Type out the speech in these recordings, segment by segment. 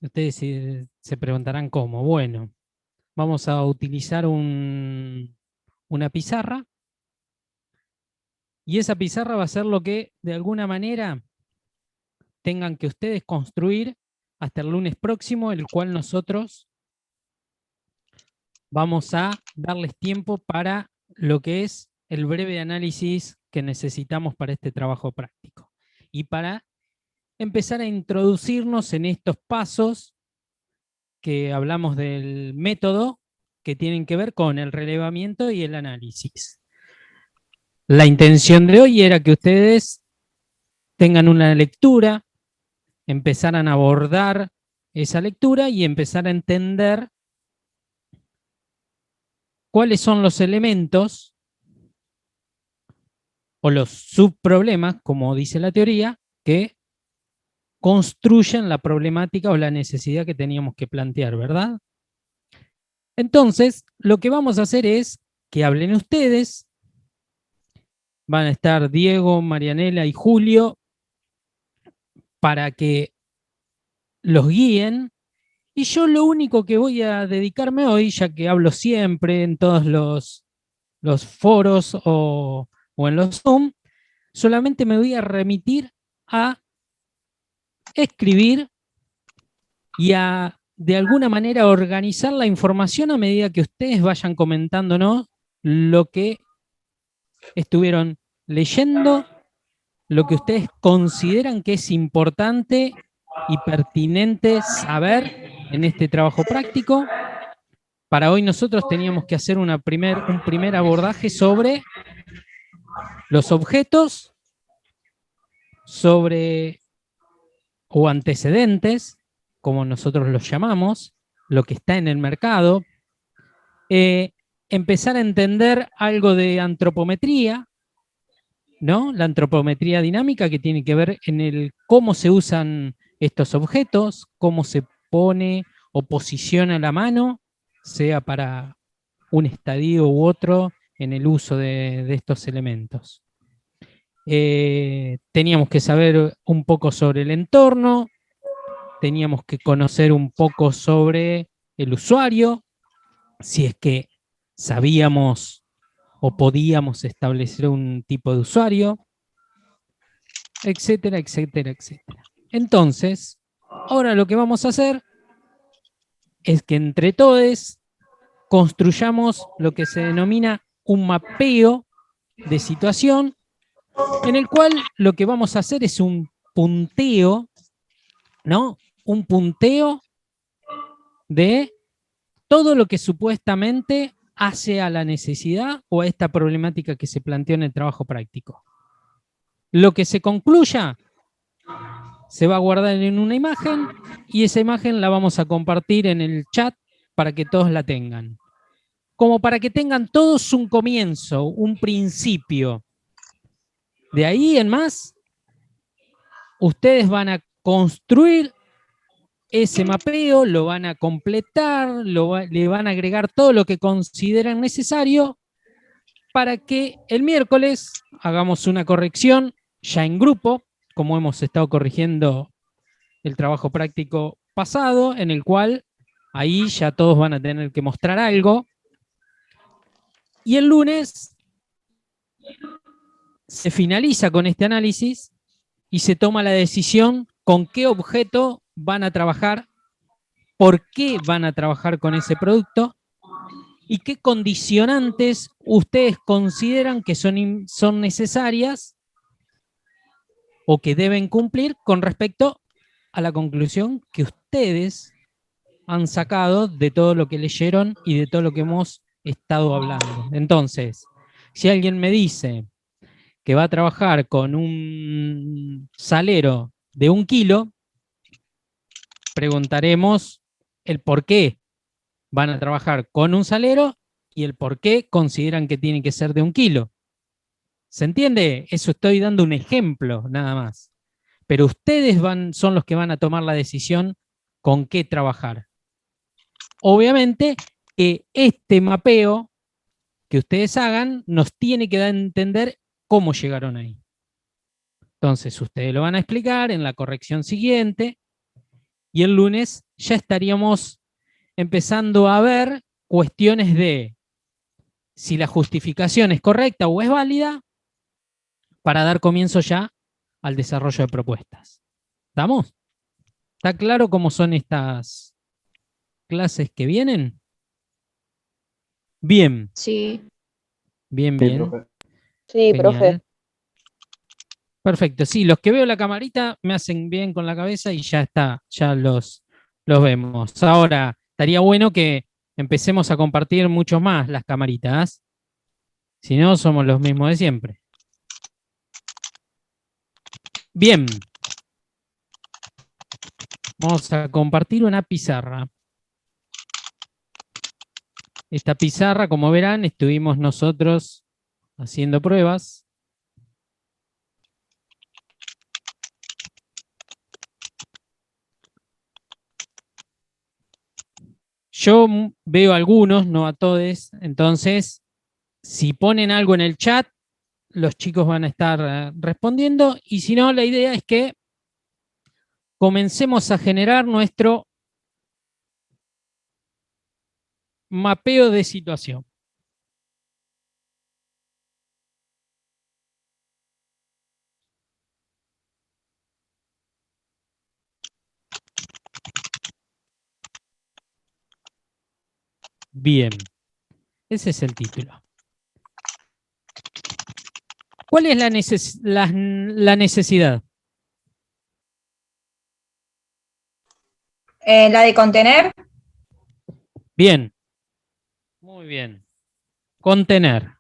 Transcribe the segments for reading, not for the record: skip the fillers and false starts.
Ustedes se preguntarán cómo. Bueno, vamos a utilizar una pizarra y esa pizarra va a ser lo que de alguna manera tengan que ustedes construir hasta el lunes próximo, el cual nosotros vamos a darles tiempo para lo que es el breve análisis que necesitamos para este trabajo práctico y para empezar a introducirnos en estos pasos que hablamos del método que tienen que ver con el relevamiento y el análisis. La intención de hoy era que ustedes tengan una lectura, empezaran a abordar esa lectura y empezar a entender cuáles son los elementos o los subproblemas, como dice la teoría, que construyen la problemática o la necesidad que teníamos que plantear, ¿verdad? Entonces, lo que vamos a hacer es que hablen ustedes, van a estar Diego, Marianela y Julio para que los guíen. Y yo lo único que voy a dedicarme hoy, ya que hablo siempre en todos los foros o en los Zoom, solamente me voy a remitir a escribir y a, de alguna manera, organizar la información a medida que ustedes vayan comentándonos lo que estuvieron leyendo, lo que ustedes consideran que es importante y pertinente saber en este trabajo práctico. Para hoy nosotros teníamos que hacer un primer abordaje sobre los objetos, sobre o antecedentes, como nosotros los llamamos, lo que está en el mercado, empezar a entender algo de antropometría, ¿no? La antropometría dinámica que tiene que ver en el cómo se usan estos objetos, cómo se pone o posiciona la mano, sea para un estadio u otro en el uso de estos elementos. Teníamos que saber un poco sobre el entorno, teníamos que conocer un poco sobre el usuario, si es que sabíamos o podíamos establecer un tipo de usuario, etcétera, etcétera, etcétera. Entonces, ahora lo que vamos a hacer es que entre todos construyamos lo que se denomina un mapeo de situación, en el cual lo que vamos a hacer es un punteo, ¿no? Un punteo de todo lo que supuestamente hace a la necesidad o a esta problemática que se planteó en el trabajo práctico. Lo que se concluya se va a guardar en una imagen y esa imagen la vamos a compartir en el chat para que todos la tengan. Como para que tengan todos un comienzo, un principio. De ahí en más, ustedes van a construir ese mapeo, lo van a completar, le van a agregar todo lo que consideran necesario para que el miércoles hagamos una corrección ya en grupo, como hemos estado corrigiendo el trabajo práctico pasado, en el cual ahí ya todos van a tener que mostrar algo. Y el lunes se finaliza con este análisis y se toma la decisión con qué objeto van a trabajar, por qué van a trabajar con ese producto y qué condicionantes ustedes consideran que son necesarias o que deben cumplir con respecto a la conclusión que ustedes han sacado de todo lo que leyeron y de todo lo que hemos estado hablando. Entonces, si alguien me dice que va a trabajar con un salero de 1 kilo, preguntaremos el por qué van a trabajar con un salero y el por qué consideran que tiene que ser de 1 kilo. ¿Se entiende? Eso estoy dando un ejemplo, nada más. Pero ustedes son los que van a tomar la decisión con qué trabajar. Obviamente que este mapeo que ustedes hagan nos tiene que dar a entender cómo llegaron ahí. Entonces, ustedes lo van a explicar en la corrección siguiente y el lunes ya estaríamos empezando a ver cuestiones de si la justificación es correcta o es válida para dar comienzo ya al desarrollo de propuestas. ¿Estamos? ¿Está claro cómo son estas clases que vienen? Bien, Sí, bien, Sí, bien. profe. sí, profe. Genial. Perfecto. Sí, los que veo la camarita me hacen bien con la cabeza y ya está, ya los vemos. Ahora, estaría bueno que empecemos a compartir mucho más las camaritas. Si no, somos los mismos de siempre. Bien. Vamos a compartir una pizarra. Esta pizarra, como verán, estuvimos nosotros haciendo pruebas. Yo veo algunos, no a todos, entonces, si ponen algo en el chat, los chicos van a estar respondiendo, y si no, la idea es que comencemos a generar nuestro mapeo de situación. Bien, ese es el título. ¿Cuál es la necesidad? La de contener. Bien, muy bien. Contener.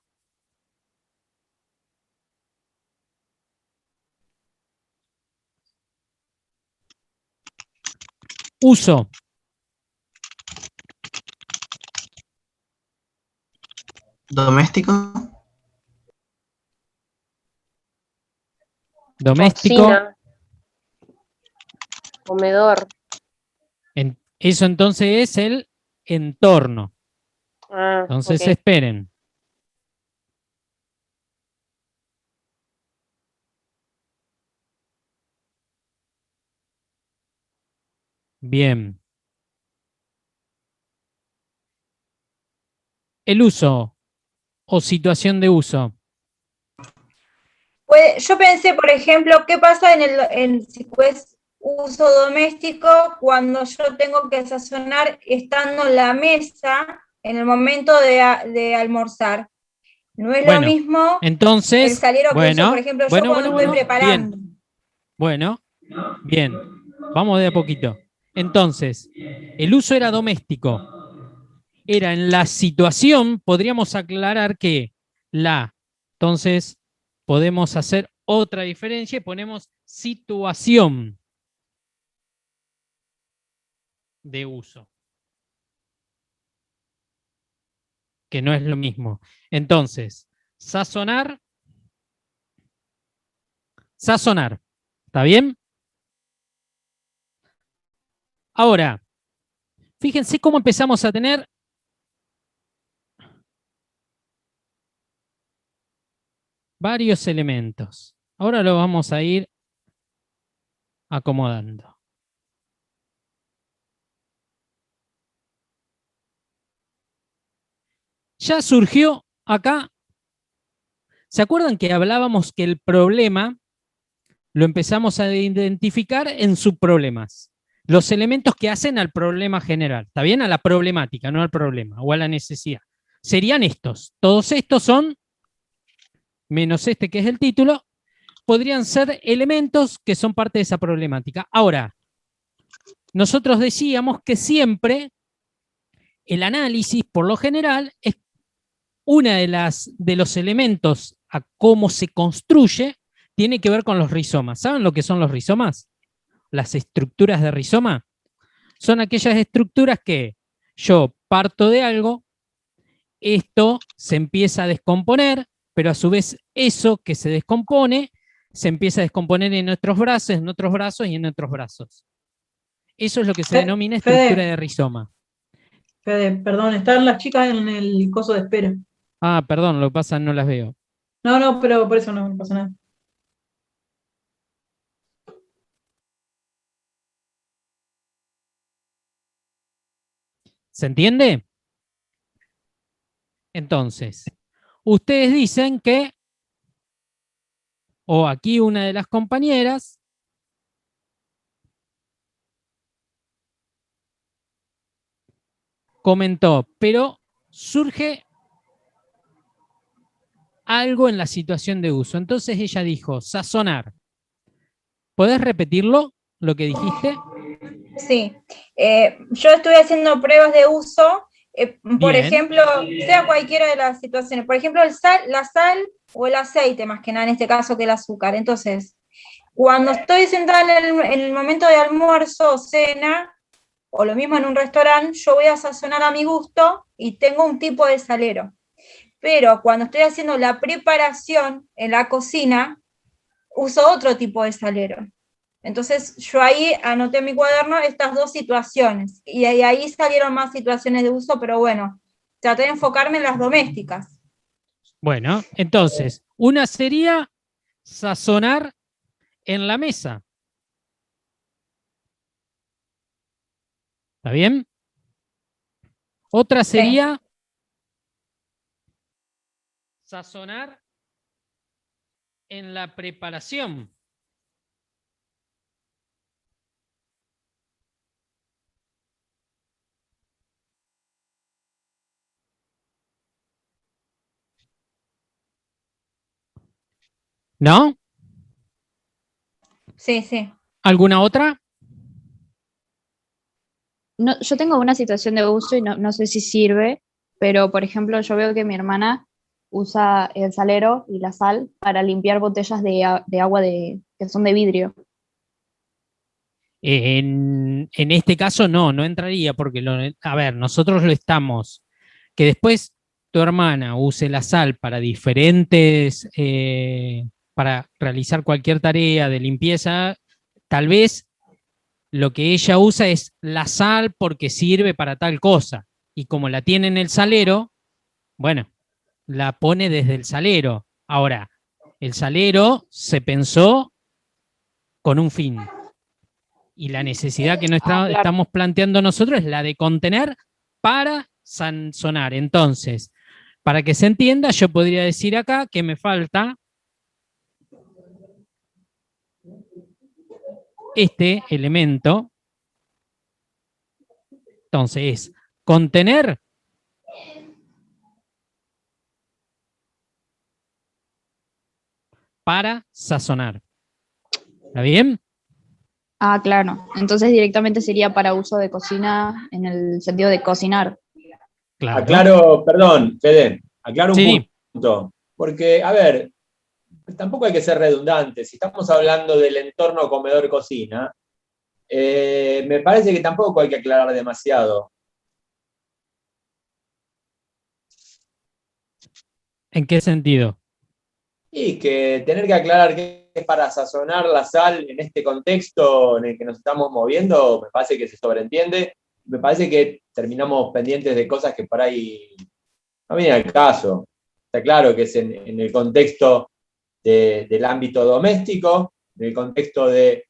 Uso. Doméstico. Doméstico. Cocina, comedor. Eso entonces es el entorno. Ah, Entonces ok. esperen. Bien. El uso o situación de uso. Yo pensé, por ejemplo, ¿qué pasa si es uso doméstico cuando yo tengo que sazonar estando en la mesa en el momento de almorzar? No es lo Bueno, mismo el entonces, salero que uso, por bueno, ejemplo, yo cuando estoy preparando. bien, bueno, bien. Vamos de a poquito. Entonces, el uso era doméstico. Era en la situación, podríamos aclarar que entonces podemos hacer otra diferencia y ponemos situación de uso, que no es lo mismo. Entonces, sazonar, sazonar. ¿Está bien? Ahora, fíjense cómo empezamos a tener varios elementos. Ahora lo vamos a ir acomodando. Ya surgió acá. ¿Se acuerdan que hablábamos que el problema lo empezamos a identificar en subproblemas? Los elementos que hacen al problema general. ¿Está bien? A la problemática, no al problema o a la necesidad. Serían estos. Todos estos son, menos este que es el título, podrían ser elementos que son parte de esa problemática. Ahora, nosotros decíamos que siempre el análisis, por lo general, es una de los elementos a cómo se construye, tiene que ver con los rizomas. ¿Saben lo que son los rizomas? Las estructuras de rizoma. Son aquellas estructuras que yo parto de algo, esto se empieza a descomponer, pero a su vez eso que se descompone se empieza a descomponer en otros brazos y en otros brazos. Eso es lo que se denomina estructura de rizoma. Fede, perdón, están las chicas en el coso de espera. Ah, perdón, lo que pasa no las veo. No, pero por eso no pasa nada. ¿Se entiende? Entonces, ustedes dicen que, o aquí una de las compañeras, comentó, pero surge algo en la situación de uso. Entonces ella dijo, sazonar. ¿Podés repetirlo, lo que dijiste? Sí. Yo estuve haciendo pruebas de uso, por Bien. ejemplo, sea cualquiera de las situaciones. Por ejemplo, la sal o el aceite, más que nada en este caso que el azúcar. Entonces, cuando estoy sentada en el momento de almuerzo o cena, o lo mismo en un restaurante, yo voy a sazonar a mi gusto y tengo un tipo de salero. Pero cuando estoy haciendo la preparación en la cocina, uso otro tipo de salero. Entonces yo ahí anoté en mi cuaderno estas dos situaciones y ahí salieron más situaciones de uso, pero bueno, traté de enfocarme en las domésticas. Bueno, entonces, una sería sazonar en la mesa. ¿Está bien? Otra sería sazonar en la preparación. ¿No? Sí, sí. ¿Alguna otra? No, yo tengo una situación de uso y no sé si sirve, pero por ejemplo yo veo que mi hermana usa el salero y la sal para limpiar botellas de agua que son de vidrio. En este caso no entraría porque, a ver, nosotros lo estamos, que después tu hermana use la sal para diferentes, para realizar cualquier tarea de limpieza, tal vez lo que ella usa es la sal porque sirve para tal cosa, y como la tiene en el salero, bueno, la pone desde el salero. Ahora, el salero se pensó con un fin. Y la necesidad que Claro. estamos planteando nosotros es la de contener para sazonar. Entonces, para que se entienda, yo podría decir acá que me falta este elemento. Entonces, es contener para sazonar. ¿Está bien? Ah, claro. Entonces directamente sería para uso de cocina en el sentido de cocinar. Claro. Aclaro, perdón, Fede, aclaro un Sí. punto. Porque, a ver, tampoco hay que ser redundante. Si estamos hablando del entorno comedor-cocina, me parece que tampoco hay que aclarar demasiado. ¿En qué sentido? Y que tener que aclarar que es para sazonar la sal en este contexto en el que nos estamos moviendo, me parece que se sobreentiende. Me parece que terminamos pendientes de cosas que por ahí no vienen al caso. Está claro que es en el contexto del ámbito doméstico, en el contexto del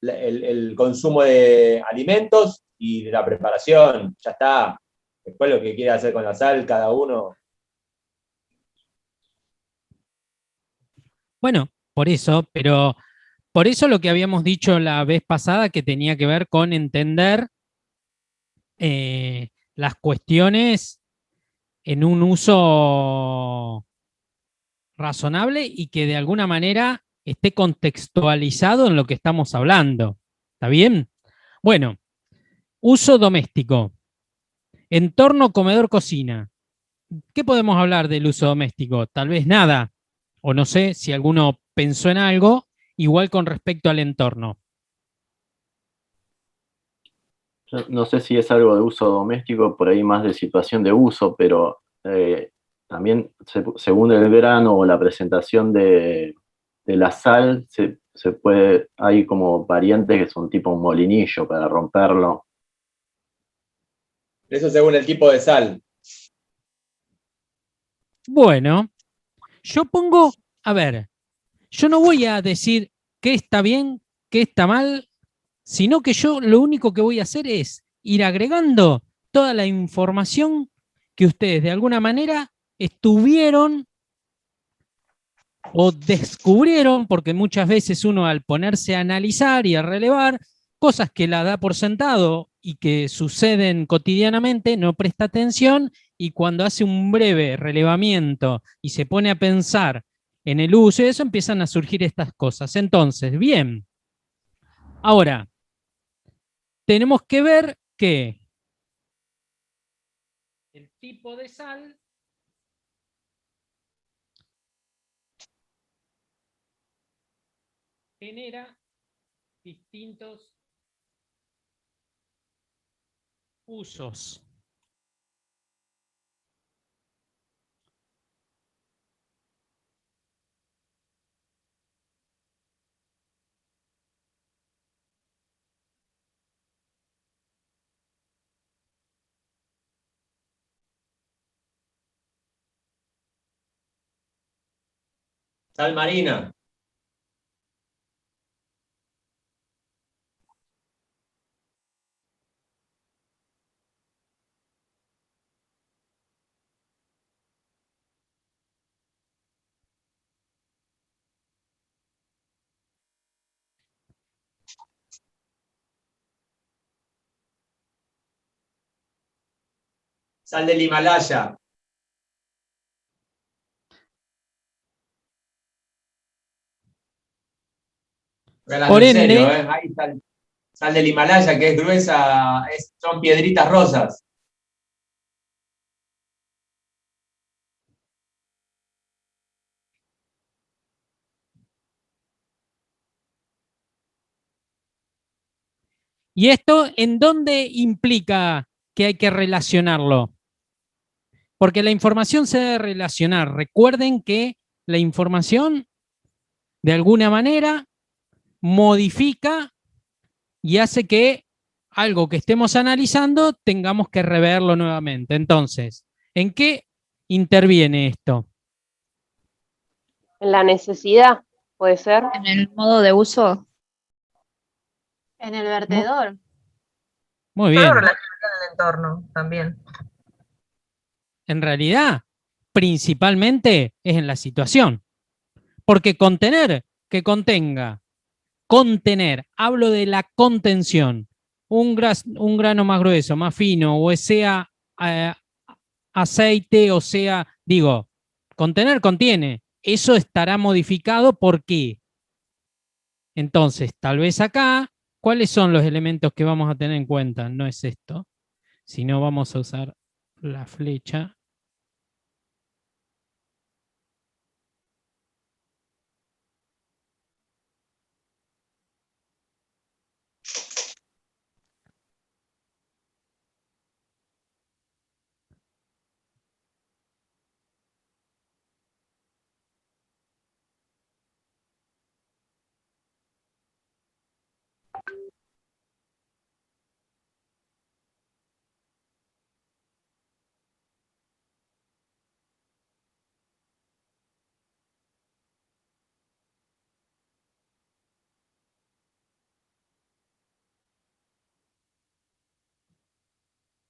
el consumo de alimentos y de la preparación. Ya está. Después lo que quiera hacer con la sal, cada uno. Bueno, por eso, pero por eso lo que habíamos dicho la vez pasada que tenía que ver con entender las cuestiones en un uso razonable y que de alguna manera esté contextualizado en lo que estamos hablando. ¿Está bien? Bueno, uso doméstico. Entorno comedor-cocina. ¿Qué podemos hablar del uso doméstico? Tal vez nada, o no sé si alguno pensó en algo, igual con respecto al entorno. Yo no sé si es algo de uso doméstico, por ahí más de situación de uso, pero también según el grano o la presentación de la sal, se puede, hay como variantes que son tipo un molinillo para romperlo. Eso según el tipo de sal. Bueno, yo pongo, a ver, yo no voy a decir qué está bien, qué está mal, sino que yo lo único que voy a hacer es ir agregando toda la información que ustedes de alguna manera estuvieron o descubrieron, porque muchas veces uno al ponerse a analizar y a relevar cosas que la da por sentado y que suceden cotidianamente, no presta atención, y cuando hace un breve relevamiento y se pone a pensar en el uso y eso, empiezan a surgir estas cosas. Entonces, bien, ahora, tenemos que ver que el tipo de sal genera distintos usos. Sal marina. Sal del Himalaya. Por En ende, serio, ¿eh? Hay sal del Himalaya que es gruesa, son piedritas rosas. ¿y esto en dónde implica que hay que relacionarlo? Porque la información se debe relacionar. Recuerden que la información, de alguna manera, modifica y hace que algo que estemos analizando tengamos que reverlo nuevamente. Entonces, ¿en qué interviene esto? En la necesidad, puede ser. En el modo de uso, En el vertedor. Muy Todo bien. relacionado con el entorno también. En realidad, principalmente es en la situación. Porque contener, que contenga, contener, hablo de la contención, un grano más grueso, más fino, o sea aceite, o sea, digo, contener contiene, eso estará modificado ¿por qué? Entonces, tal vez acá, ¿cuáles son los elementos que vamos a tener en cuenta? No es esto, sino vamos a usar la flecha.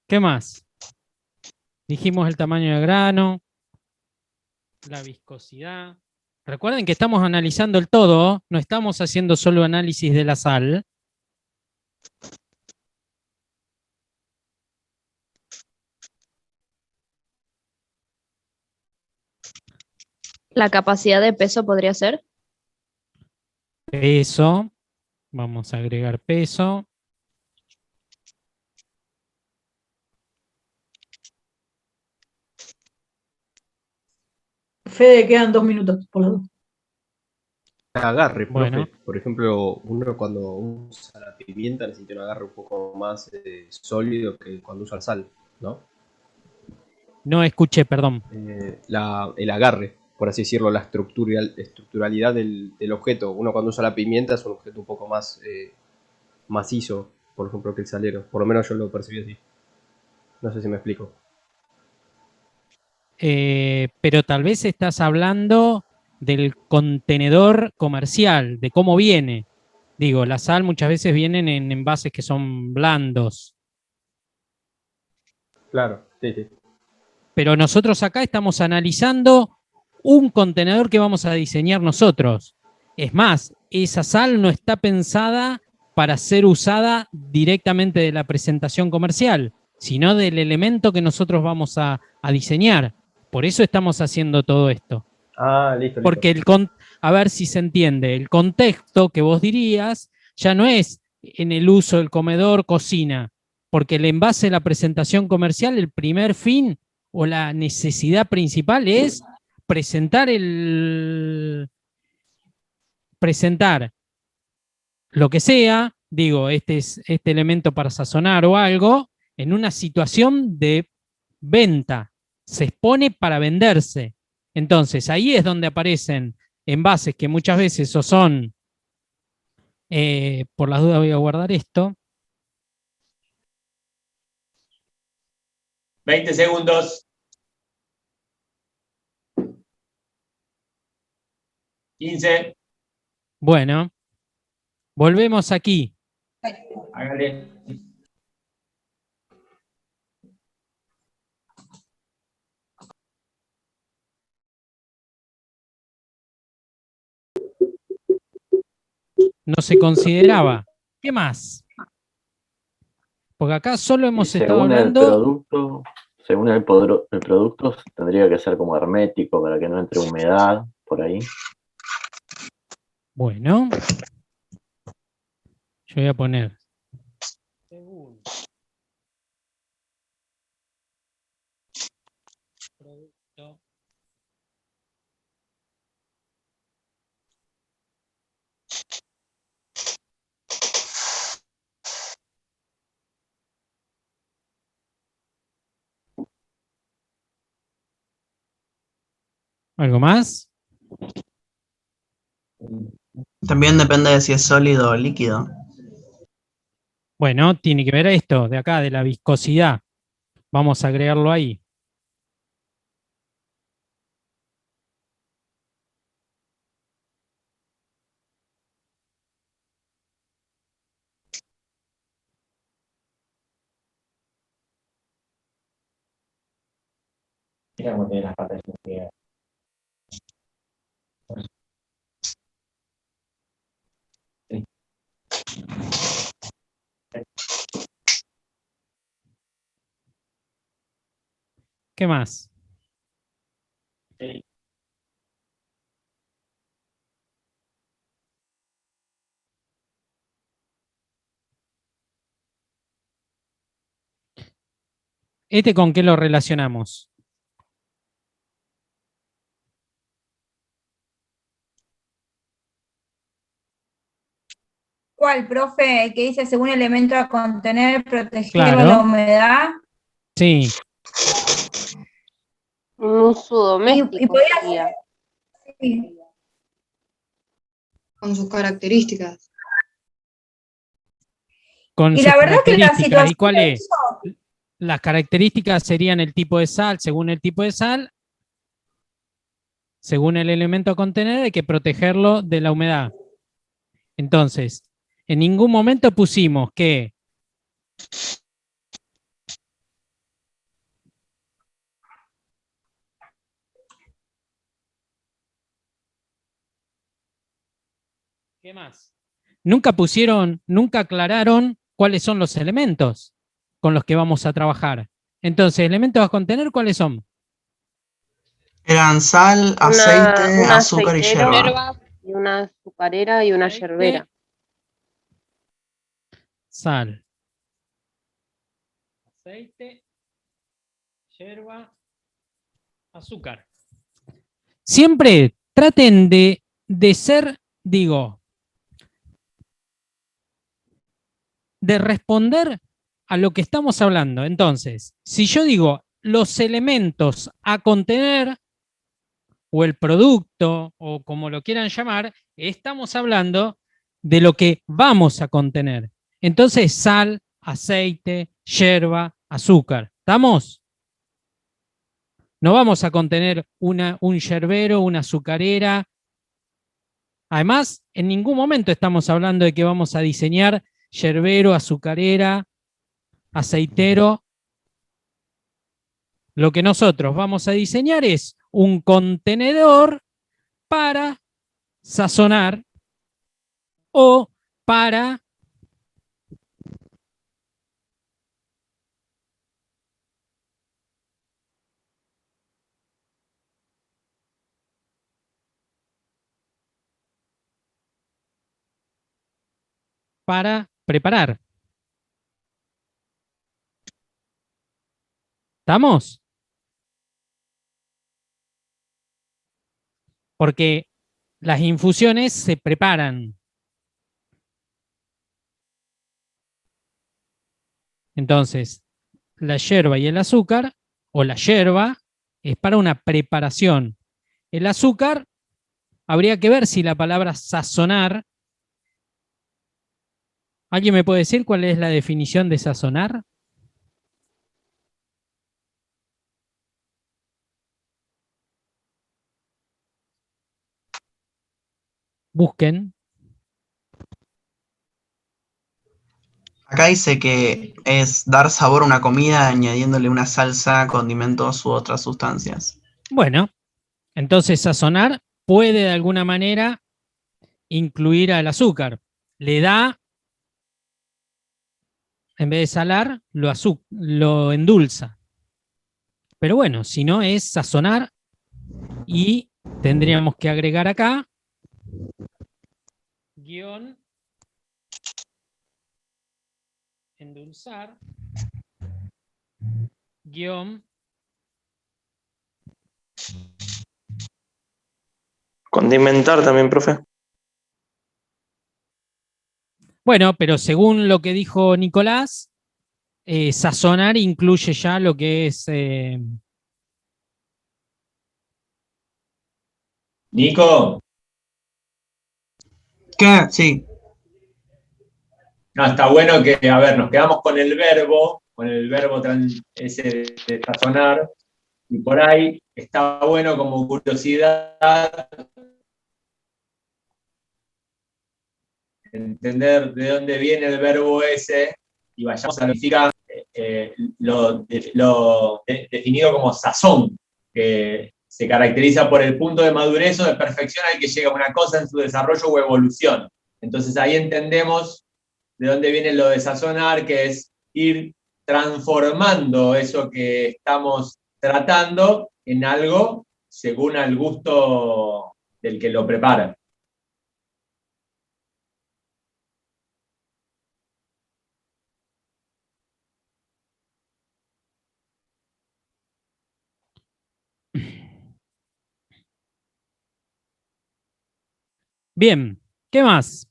¿Qué más? Dijimos el tamaño del grano, la viscosidad. Recuerden que estamos analizando el todo, no estamos haciendo solo análisis de la sal. la capacidad de peso podría ser. Peso, vamos a agregar peso. Fede, quedan 2 minutos, por las dos. Agarre, Bueno. profe. Por ejemplo, uno cuando usa la pimienta necesita un agarre un poco más sólido que cuando usa sal, ¿no? No escuché, perdón. El agarre, por así decirlo, la estructuralidad del objeto. Uno cuando usa la pimienta es un objeto un poco más macizo, por ejemplo, que el salero. Por lo menos yo lo percibí así. No sé si me explico. Pero tal vez estás hablando del contenedor comercial, de cómo viene. Digo, la sal muchas veces vienen en envases que son blandos. Claro, sí, sí. Pero nosotros acá estamos analizando un contenedor que vamos a diseñar nosotros. Es más, esa sal no está pensada para ser usada directamente de la presentación comercial, sino del elemento que nosotros vamos a diseñar. Por eso estamos haciendo todo esto. Ah, listo, listo. Porque a ver si se entiende, el contexto que vos dirías ya no es en el uso del comedor, cocina, porque el envase de la presentación comercial, el primer fin o la necesidad principal es presentar lo que sea, digo, este elemento para sazonar o algo, en una situación de venta. Se expone para venderse. Entonces, ahí es donde aparecen envases que muchas veces o son, por las dudas voy a guardar esto. 20 segundos. 15. Bueno, volvemos aquí. Hágale. No se consideraba. ¿Qué más? Porque acá solo hemos estado hablando. Según el producto, tendría que ser como hermético para que no entre humedad por ahí. Bueno, yo voy a poner. Producto. ¿Algo más? También depende de si es sólido o líquido. Bueno, tiene que ver esto de acá, de la viscosidad. Vamos a agregarlo ahí. Mira cómo tiene las patas de ¿Qué más? Sí. ¿Este con qué lo relacionamos? ¿Cuál, profe? Que dice según elemento a contener, protegerlo Claro. de la humedad. Sí. Un uso doméstico podría sería. Sí. Con sus características. Con Y sus la verdad que la características. situación ¿Y cuál de es? uso, Las características serían el tipo de sal. Según el tipo de sal, según el elemento a contener, hay que protegerlo de la humedad. Entonces, en ningún momento pusimos que ¿qué más? Nunca aclararon cuáles son los elementos con los que vamos a trabajar. Entonces, elementos a contener, ¿cuáles son? Eran sal, aceite, Un azúcar y aceitero yerba. y una azucarera y una Aceite. yerbera. Sal, aceite, yerba, azúcar. Siempre traten de ser, digo, de responder a lo que estamos hablando. Entonces, si yo digo los elementos a contener o el producto o como lo quieran llamar, estamos hablando de lo que vamos a contener. Entonces, sal, aceite, yerba, azúcar. ¿Estamos? No vamos a contener un yerbero, una azucarera. Además, en ningún momento estamos hablando de que vamos a diseñar yerbero, azucarera, aceitero lo que nosotros vamos a diseñar es un contenedor para sazonar o para preparar. ¿Estamos? Porque las infusiones se preparan. Entonces, la yerba y el azúcar, o la yerba, es para una preparación. El azúcar, habría que ver si la palabra sazonar. ¿Alguien me puede decir cuál es la definición de sazonar? Busquen. Acá dice que es dar sabor a una comida añadiéndole una salsa, condimentos u otras sustancias. Bueno, entonces sazonar puede de alguna manera incluir al azúcar. Le da, en vez de salar, lo endulza. Pero bueno, si no es sazonar, y tendríamos que agregar acá guión endulzar guión Condimentar también, profe. bueno, pero según lo que dijo Nicolás, sazonar incluye ya lo que es Nico, ¿Qué? Sí. no, está bueno que, a ver, nos quedamos con el verbo ese de sazonar, y por ahí está bueno como curiosidad entender de dónde viene el verbo ese y vayamos a lo que significa definido como sazón, que se caracteriza por el punto de madurez o de perfección al que llega una cosa en su desarrollo o evolución. Entonces ahí entendemos de dónde viene lo de sazonar, que es ir transformando eso que estamos tratando en algo según al gusto del que lo prepara. Bien, ¿qué más?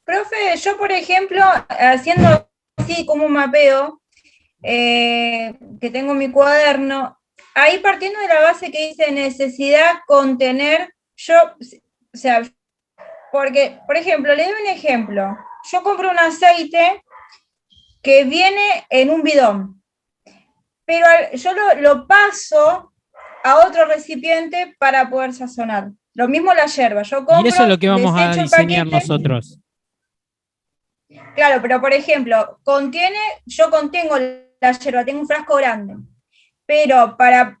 Profe, yo por ejemplo, haciendo así como un mapeo, que tengo mi cuaderno, ahí partiendo de la base que dice necesidad, contener, o sea, porque, por ejemplo, le doy un ejemplo, yo compro un aceite que viene en un bidón, pero yo lo paso a otro recipiente para poder sazonar. Lo mismo la yerba, yo compro, Y eso es lo que vamos a desecho el diseñar paquete. nosotros. Claro, pero por ejemplo, yo contengo la yerba, tengo un frasco grande, pero para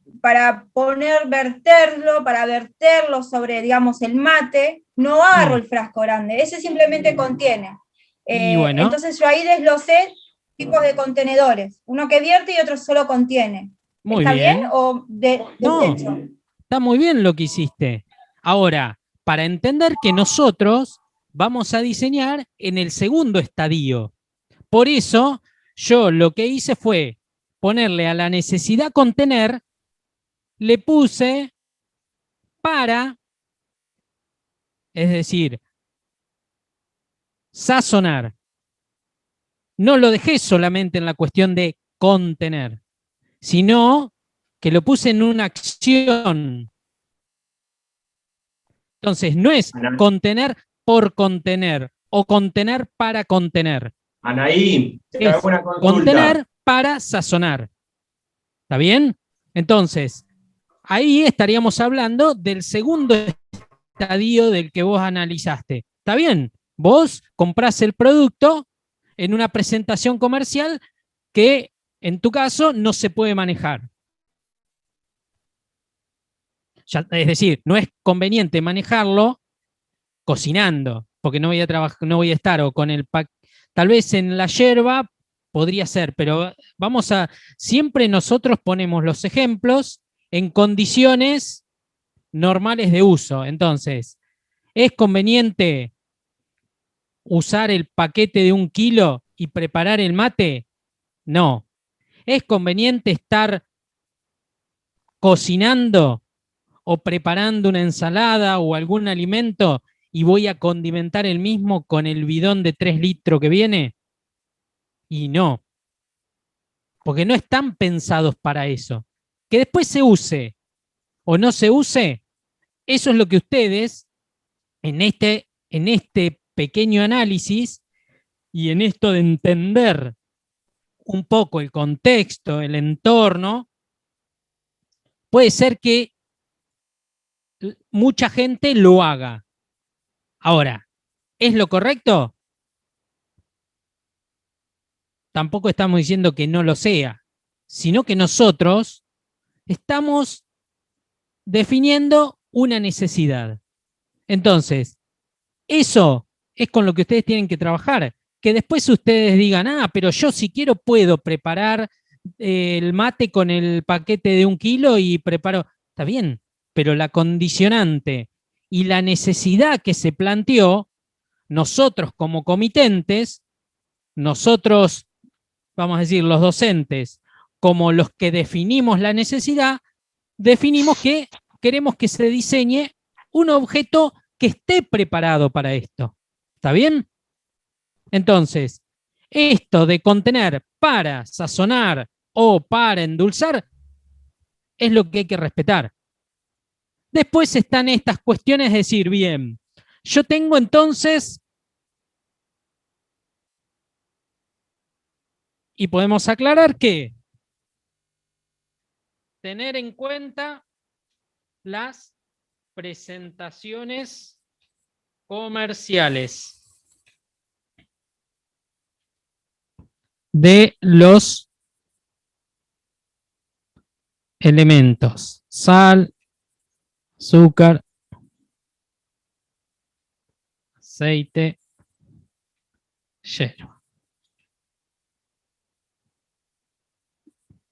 verterlo sobre, digamos, el mate, no agarro el frasco grande, ese simplemente contiene. Y bueno. Entonces yo ahí desglosé tipos de contenedores, uno que vierte y otro solo contiene. Muy ¿Está bien. bien o No, desecho? está muy bien lo que hiciste. Ahora, para entender que nosotros vamos a diseñar en el segundo estadio. Por eso, yo lo que hice fue ponerle a la necesidad contener, le puse para, es decir, sazonar. No lo dejé solamente en la cuestión de contener, sino que lo puse en una acción. Entonces, no es contener por contener o contener para contener. Anaí, te Es hago una consulta. contener para sazonar. ¿Está bien? Entonces, ahí estaríamos hablando del segundo estadio del que vos analizaste. ¿Está bien? Vos comprás el producto en una presentación comercial que en tu caso no se puede manejar. Es decir, no es conveniente manejarlo cocinando, porque no voy a trabajar, no voy a estar o con el tal vez en la yerba podría ser, pero siempre nosotros ponemos los ejemplos en condiciones normales de uso. Entonces, ¿es conveniente usar el paquete de 1 kilo y preparar el mate? No. ¿Es conveniente estar cocinando o preparando una ensalada o algún alimento y voy a condimentar el mismo con el bidón de 3 litros que viene? Y no. Porque no están pensados para eso. Que después se use o no se use, eso es lo que ustedes en este pequeño análisis y en esto de entender un poco el contexto, el entorno, puede ser que mucha gente lo haga. Ahora, ¿es lo correcto? Tampoco estamos diciendo que no lo sea, sino que nosotros estamos definiendo una necesidad. Entonces, eso es con lo que ustedes tienen que trabajar. Que después ustedes digan, pero yo si quiero puedo preparar el mate con el paquete de 1 kilo y preparo. Está bien, pero la condicionante y la necesidad que se planteó, nosotros como comitentes, nosotros, vamos a decir, los docentes, como los que definimos la necesidad, definimos que queremos que se diseñe un objeto que esté preparado para esto. ¿Está bien? Entonces, esto de contener para sazonar o para endulzar es lo que hay que respetar. Después están estas cuestiones de decir, bien, yo tengo entonces, y podemos aclarar que tener en cuenta las presentaciones comerciales de los elementos: sal, azúcar, aceite, yerba.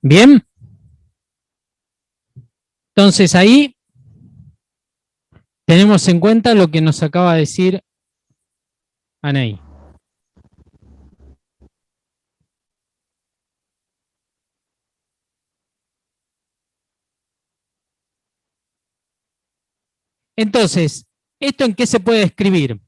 Bien. Entonces ahí tenemos en cuenta lo que nos acaba de decir Anaí. Entonces, ¿esto en qué se puede escribir?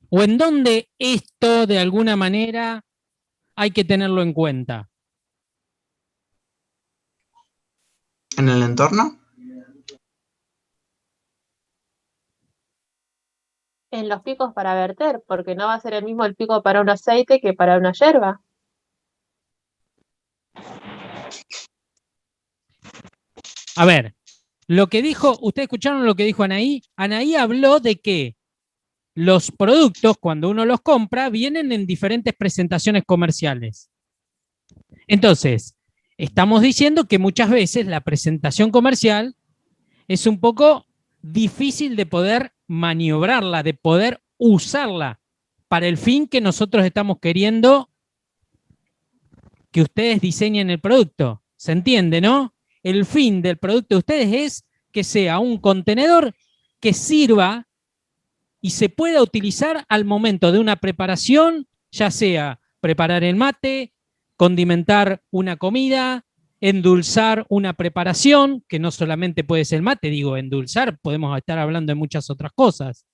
¿O en dónde esto de alguna manera hay que tenerlo en cuenta? ¿En el entorno? En los picos para verter, porque no va a ser el mismo el pico para un aceite que para una yerba. A ver, lo que dijo, ¿ustedes escucharon lo que dijo Anaí? Anaí habló de que los productos, cuando uno los compra, vienen en diferentes presentaciones comerciales. Entonces, estamos diciendo que muchas veces la presentación comercial es un poco difícil de poder maniobrarla, de poder usarla para el fin que nosotros estamos queriendo que ustedes diseñen el producto. ¿Se entiende, no? El fin del producto de ustedes es que sea un contenedor que sirva y se pueda utilizar al momento de una preparación, ya sea preparar el mate, condimentar una comida, endulzar una preparación, que no solamente puede ser el mate, digo, endulzar, podemos estar hablando de muchas otras cosas.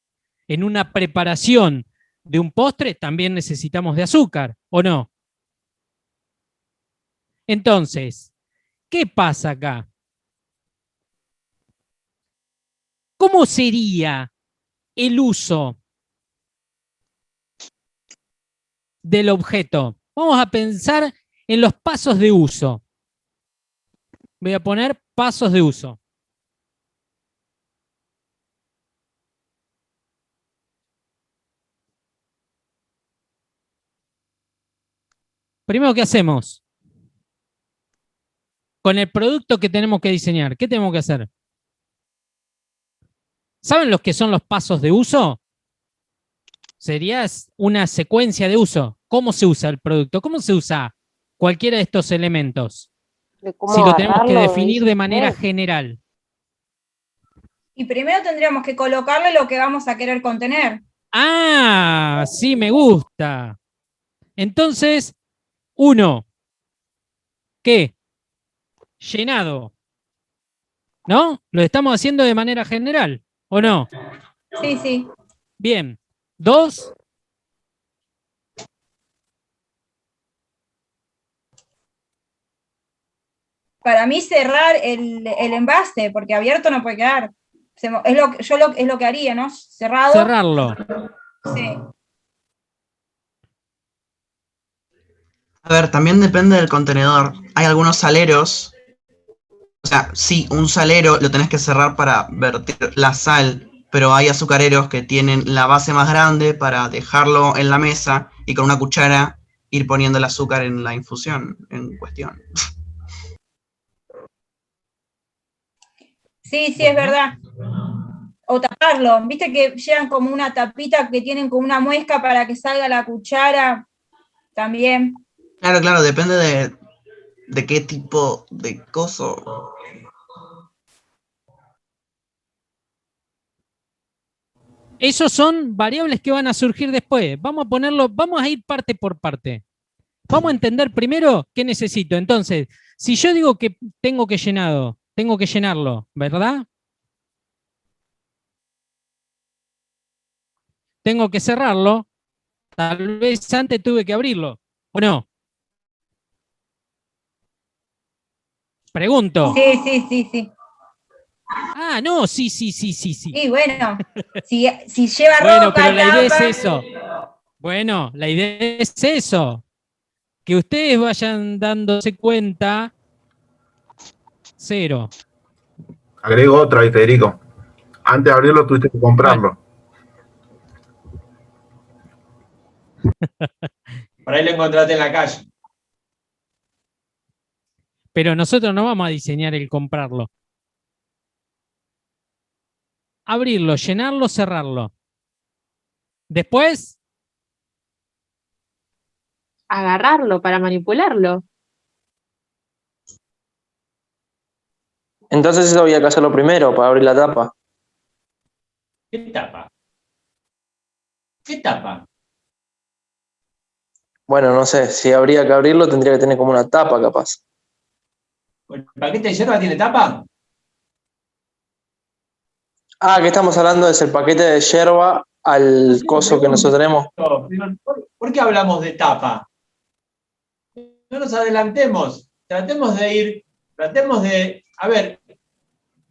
En una preparación de un postre también necesitamos de azúcar, ¿o no? Entonces, ¿qué pasa acá? ¿Cómo sería el uso del objeto? Vamos a pensar en los pasos de uso. Voy a poner pasos de uso. Primero, ¿qué hacemos? Con el producto que tenemos que diseñar, ¿qué tenemos que hacer? ¿Saben los que son los pasos de uso? Sería una secuencia de uso. ¿Cómo se usa el producto? ¿Cómo se usa cualquiera de estos elementos? Si lo tenemos que definir de manera general. Y primero tendríamos que colocarle lo que vamos a querer contener. Ah, sí, me gusta. Entonces, 1, ¿qué? Llenado. ¿No? Lo estamos haciendo de manera general, ¿o no? Sí, sí. Bien. 2. Para mí cerrar el envase, porque abierto no puede quedar. Es lo que haría, ¿no? Cerrado. Cerrarlo. Sí. A ver, también depende del contenedor. Hay algunos saleros. O sea, sí, un salero lo tenés que cerrar para vertir la sal, pero hay azucareros que tienen la base más grande para dejarlo en la mesa y con una cuchara ir poniendo el azúcar en la infusión en cuestión. Sí, sí, es verdad. O taparlo. Viste que llevan como una tapita que tienen como una muesca para que salga la cuchara también. Claro, depende de qué tipo de coso. Esos son variables que van a surgir después. Vamos a ponerlo, vamos a ir parte por parte. Vamos a entender primero qué necesito. Entonces, si yo digo que tengo que llenarlo, ¿verdad? Tengo que cerrarlo. Tal vez antes tuve que abrirlo, ¿o no? Pregunto. Sí. Ah, no, sí. Y bueno, si lleva Bueno, ropa, pero la idea es tapa. eso. Bueno, la idea es eso. Que ustedes vayan dándose cuenta. 0. Agrego otra ahí, Federico. Antes de abrirlo tuviste que comprarlo. Por ahí lo encontraste en la calle. Pero nosotros no vamos a diseñar el comprarlo. Abrirlo, llenarlo, cerrarlo. Después, Agarrarlo para manipularlo. Entonces eso había que hacerlo primero para abrir la tapa. ¿Qué tapa? ¿Qué tapa? Bueno, no sé, si habría que abrirlo tendría que tener como una tapa capaz. ¿El paquete de yerba tiene tapa? Ah, que estamos hablando es el paquete de yerba al coso que nosotros tenemos. ¿Por qué hablamos de tapa? No nos adelantemos. Tratemos de, a ver.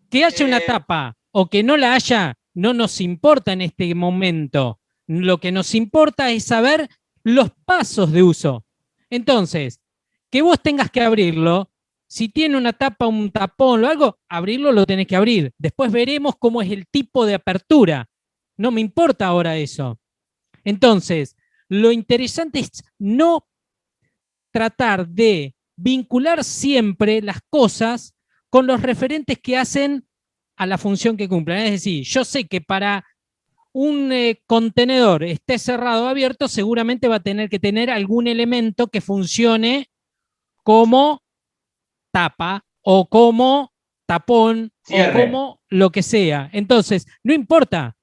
que haya una tapa o que no la haya, no nos importa en este momento. Lo que nos importa es saber los pasos de uso. Entonces, que vos tengas que abrirlo, si tiene una tapa, un tapón o algo, abrirlo lo tenés que abrir. Después veremos cómo es el tipo de apertura. No me importa ahora eso. Entonces, lo interesante es no tratar de vincular siempre las cosas con los referentes que hacen a la función que cumplen. Es decir, yo sé que para un contenedor esté cerrado o abierto, seguramente va a tener que tener algún elemento que funcione como tapa o como tapón Cierre. o como lo que sea. Entonces, no importa.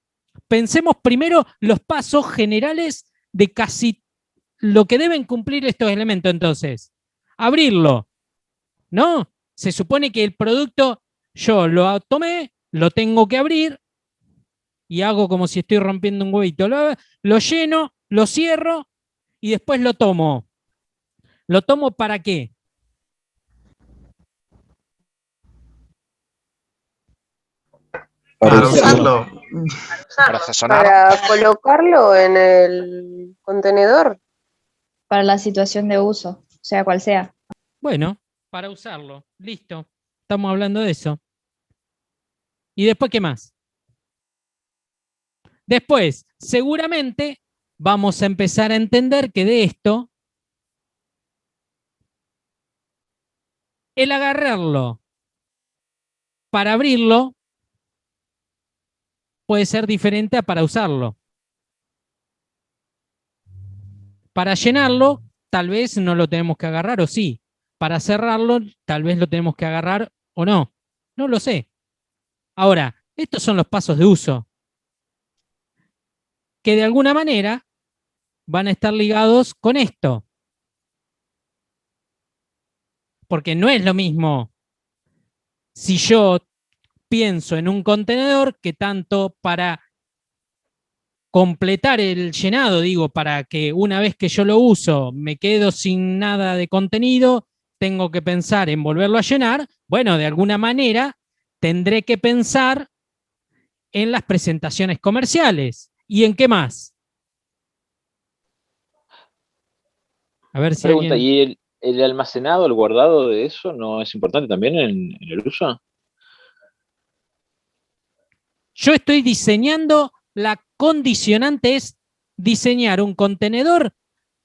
Pensemos primero los pasos generales de casi lo que deben cumplir estos elementos. Entonces, abrirlo, ¿no? Se supone que el producto yo lo tomé, lo tengo que abrir y hago como si estoy rompiendo un huevito. Lo lleno, lo cierro y después lo tomo. ¿Lo tomo para qué? Para usarlo. Para sazonar. Para colocarlo en el contenedor. Para la situación de uso, sea cual sea. Bueno, para usarlo. Listo. Estamos hablando de eso. ¿Y después qué más? Después, seguramente vamos a empezar a entender que de esto El agarrarlo para abrirlo puede ser diferente a para usarlo. Para llenarlo, tal vez no lo tenemos que agarrar o sí. Para cerrarlo, tal vez lo tenemos que agarrar o no. No lo sé. Ahora, estos son los pasos de uso, que de alguna manera van a estar ligados con esto. Porque no es lo mismo si yo pienso en un contenedor que tanto para completar el llenado, digo, para que una vez que yo lo uso me quedo sin nada de contenido, tengo que pensar en volverlo a llenar. Bueno, de alguna manera tendré que pensar en las presentaciones comerciales. ¿Y en qué más? A ver si Pregunta, alguien... ¿y el almacenado, el guardado de eso no es importante también en el uso? Yo estoy diseñando, la condicionante es diseñar un contenedor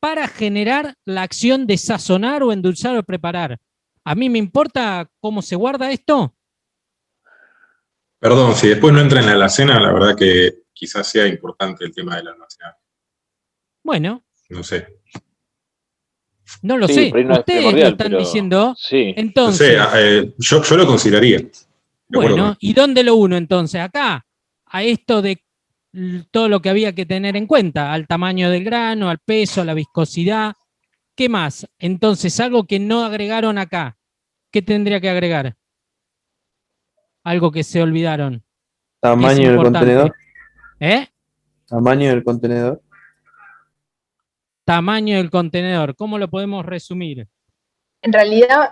para generar la acción de sazonar o endulzar o preparar. ¿A mí me importa cómo se guarda esto? Perdón, si después no entra en la alacena, la verdad que quizás sea importante el tema del almacenado. Bueno, No sé. no lo Sí, sé. por ahí no es Ustedes lo primordial, están pero diciendo. sí. Entonces, No sé, yo lo consideraría. De acuerdo bueno, con- ¿y dónde lo uno entonces? Acá, a esto de todo lo que había que tener en cuenta, al tamaño del grano, al peso, a la viscosidad. ¿Qué más? Entonces, algo que no agregaron acá. ¿Qué tendría que agregar? Algo que se olvidaron, que es Tamaño del importante. contenedor. ¿Eh? Tamaño del contenedor. Tamaño del contenedor. ¿Cómo lo podemos resumir? En realidad,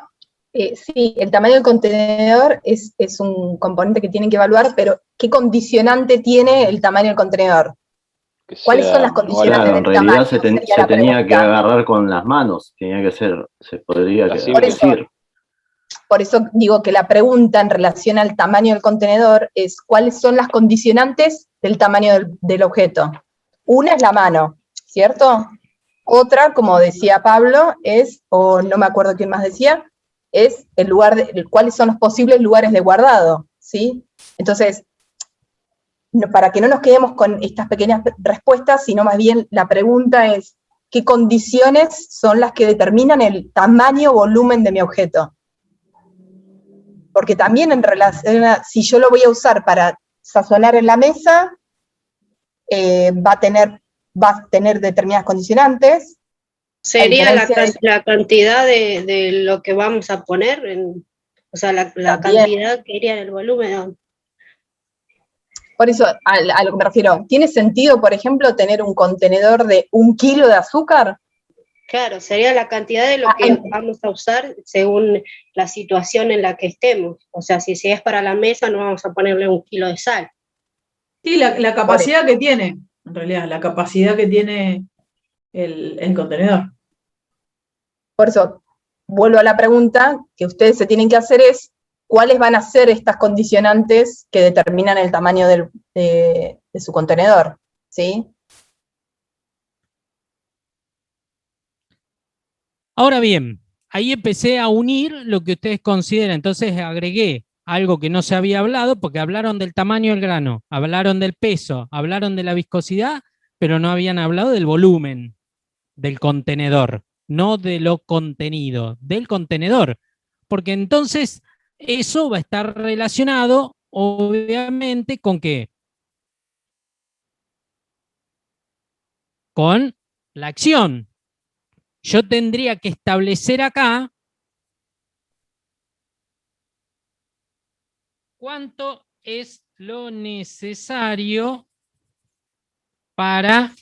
sí, el tamaño del contenedor es un componente que tienen que evaluar, pero ¿qué condicionante tiene el tamaño del contenedor? ¿Cuáles son las condicionantes Claro, en del realidad tamaño? se Sería la tenía que pregunta. agarrar con las manos, tenía que ser, se podría Así Por eso, decir. por eso digo que la pregunta en relación al tamaño del contenedor es ¿cuáles son las condicionantes del tamaño del objeto? Una es la mano, ¿cierto? Otra, como decía Pablo, es, o no me acuerdo quién más decía, es el lugar, cuáles son los posibles lugares de guardado, ¿sí? Entonces, para que no nos quedemos con estas pequeñas respuestas, sino más bien la pregunta es, ¿qué condiciones son las que determinan el tamaño o volumen de mi objeto? Porque también en relación a, si yo lo voy a usar para sazonar en la mesa, va a tener determinadas condicionantes. Sería diferencia de- la cantidad de lo que vamos a poner, o sea, la También. cantidad que iría en el volumen. Por eso, a lo que me refiero, ¿tiene sentido, por ejemplo, tener un contenedor de 1 kilo de azúcar? Claro, sería la cantidad de lo que vamos a usar según la situación en la que estemos. O sea, si es para la mesa, no vamos a ponerle 1 kilo de sal. Sí, la capacidad que tiene, en realidad, la capacidad que tiene el contenedor. Por eso, vuelvo a la pregunta que ustedes se tienen que hacer es, ¿cuáles van a ser estas condicionantes que determinan el tamaño de su contenedor? ¿Sí? Ahora bien, ahí empecé a unir lo que ustedes consideran. Entonces agregué algo que no se había hablado, porque hablaron del tamaño del grano, hablaron del peso, hablaron de la viscosidad, pero no habían hablado del volumen del contenedor, no de lo contenido, del contenedor. Porque entonces eso va a estar relacionado, obviamente, ¿con qué? Con la acción. Yo tendría que establecer acá cuánto es lo necesario para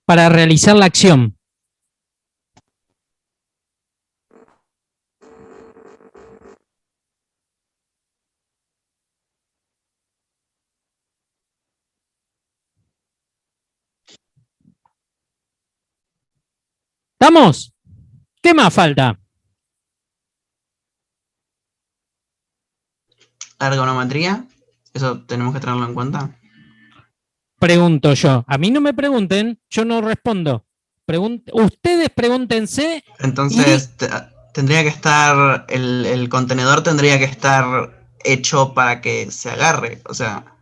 realizar la acción. ¿Estamos? ¿Qué más falta? La ergonometría, eso tenemos que tenerlo en cuenta. Pregunto yo. A mí no me pregunten, yo no respondo. Ustedes pregúntense. Entonces, tendría que estar, el contenedor tendría que estar hecho para que se agarre. O sea,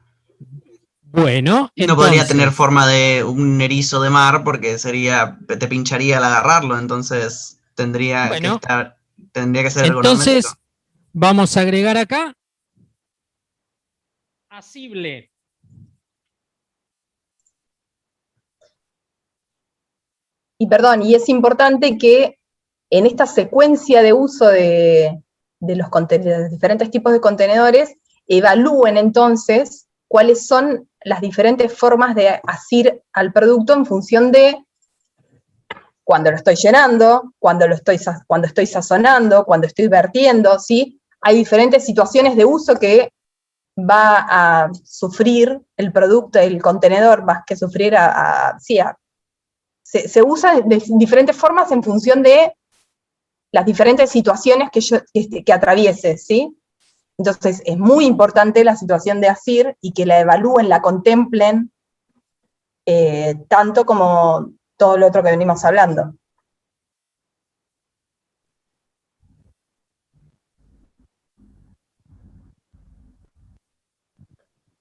Bueno, no podría entonces, tener forma de un erizo de mar porque te pincharía al agarrarlo. Entonces, tendría Bueno. que ser entonces ergonómico. vamos a agregar acá asible. Y perdón, y es importante que en esta secuencia de uso de los diferentes tipos de contenedores, evalúen entonces cuáles son las diferentes formas de asir al producto en función de cuando lo estoy llenando, cuando estoy sazonando, cuando estoy vertiendo, ¿sí? Hay diferentes situaciones de uso que va a sufrir el producto, el contenedor, más que sufrir se usa de diferentes formas en función de las diferentes situaciones que atraviese, ¿sí? Entonces, es muy importante la situación de ASIR y que la evalúen, la contemplen, tanto como todo lo otro que venimos hablando.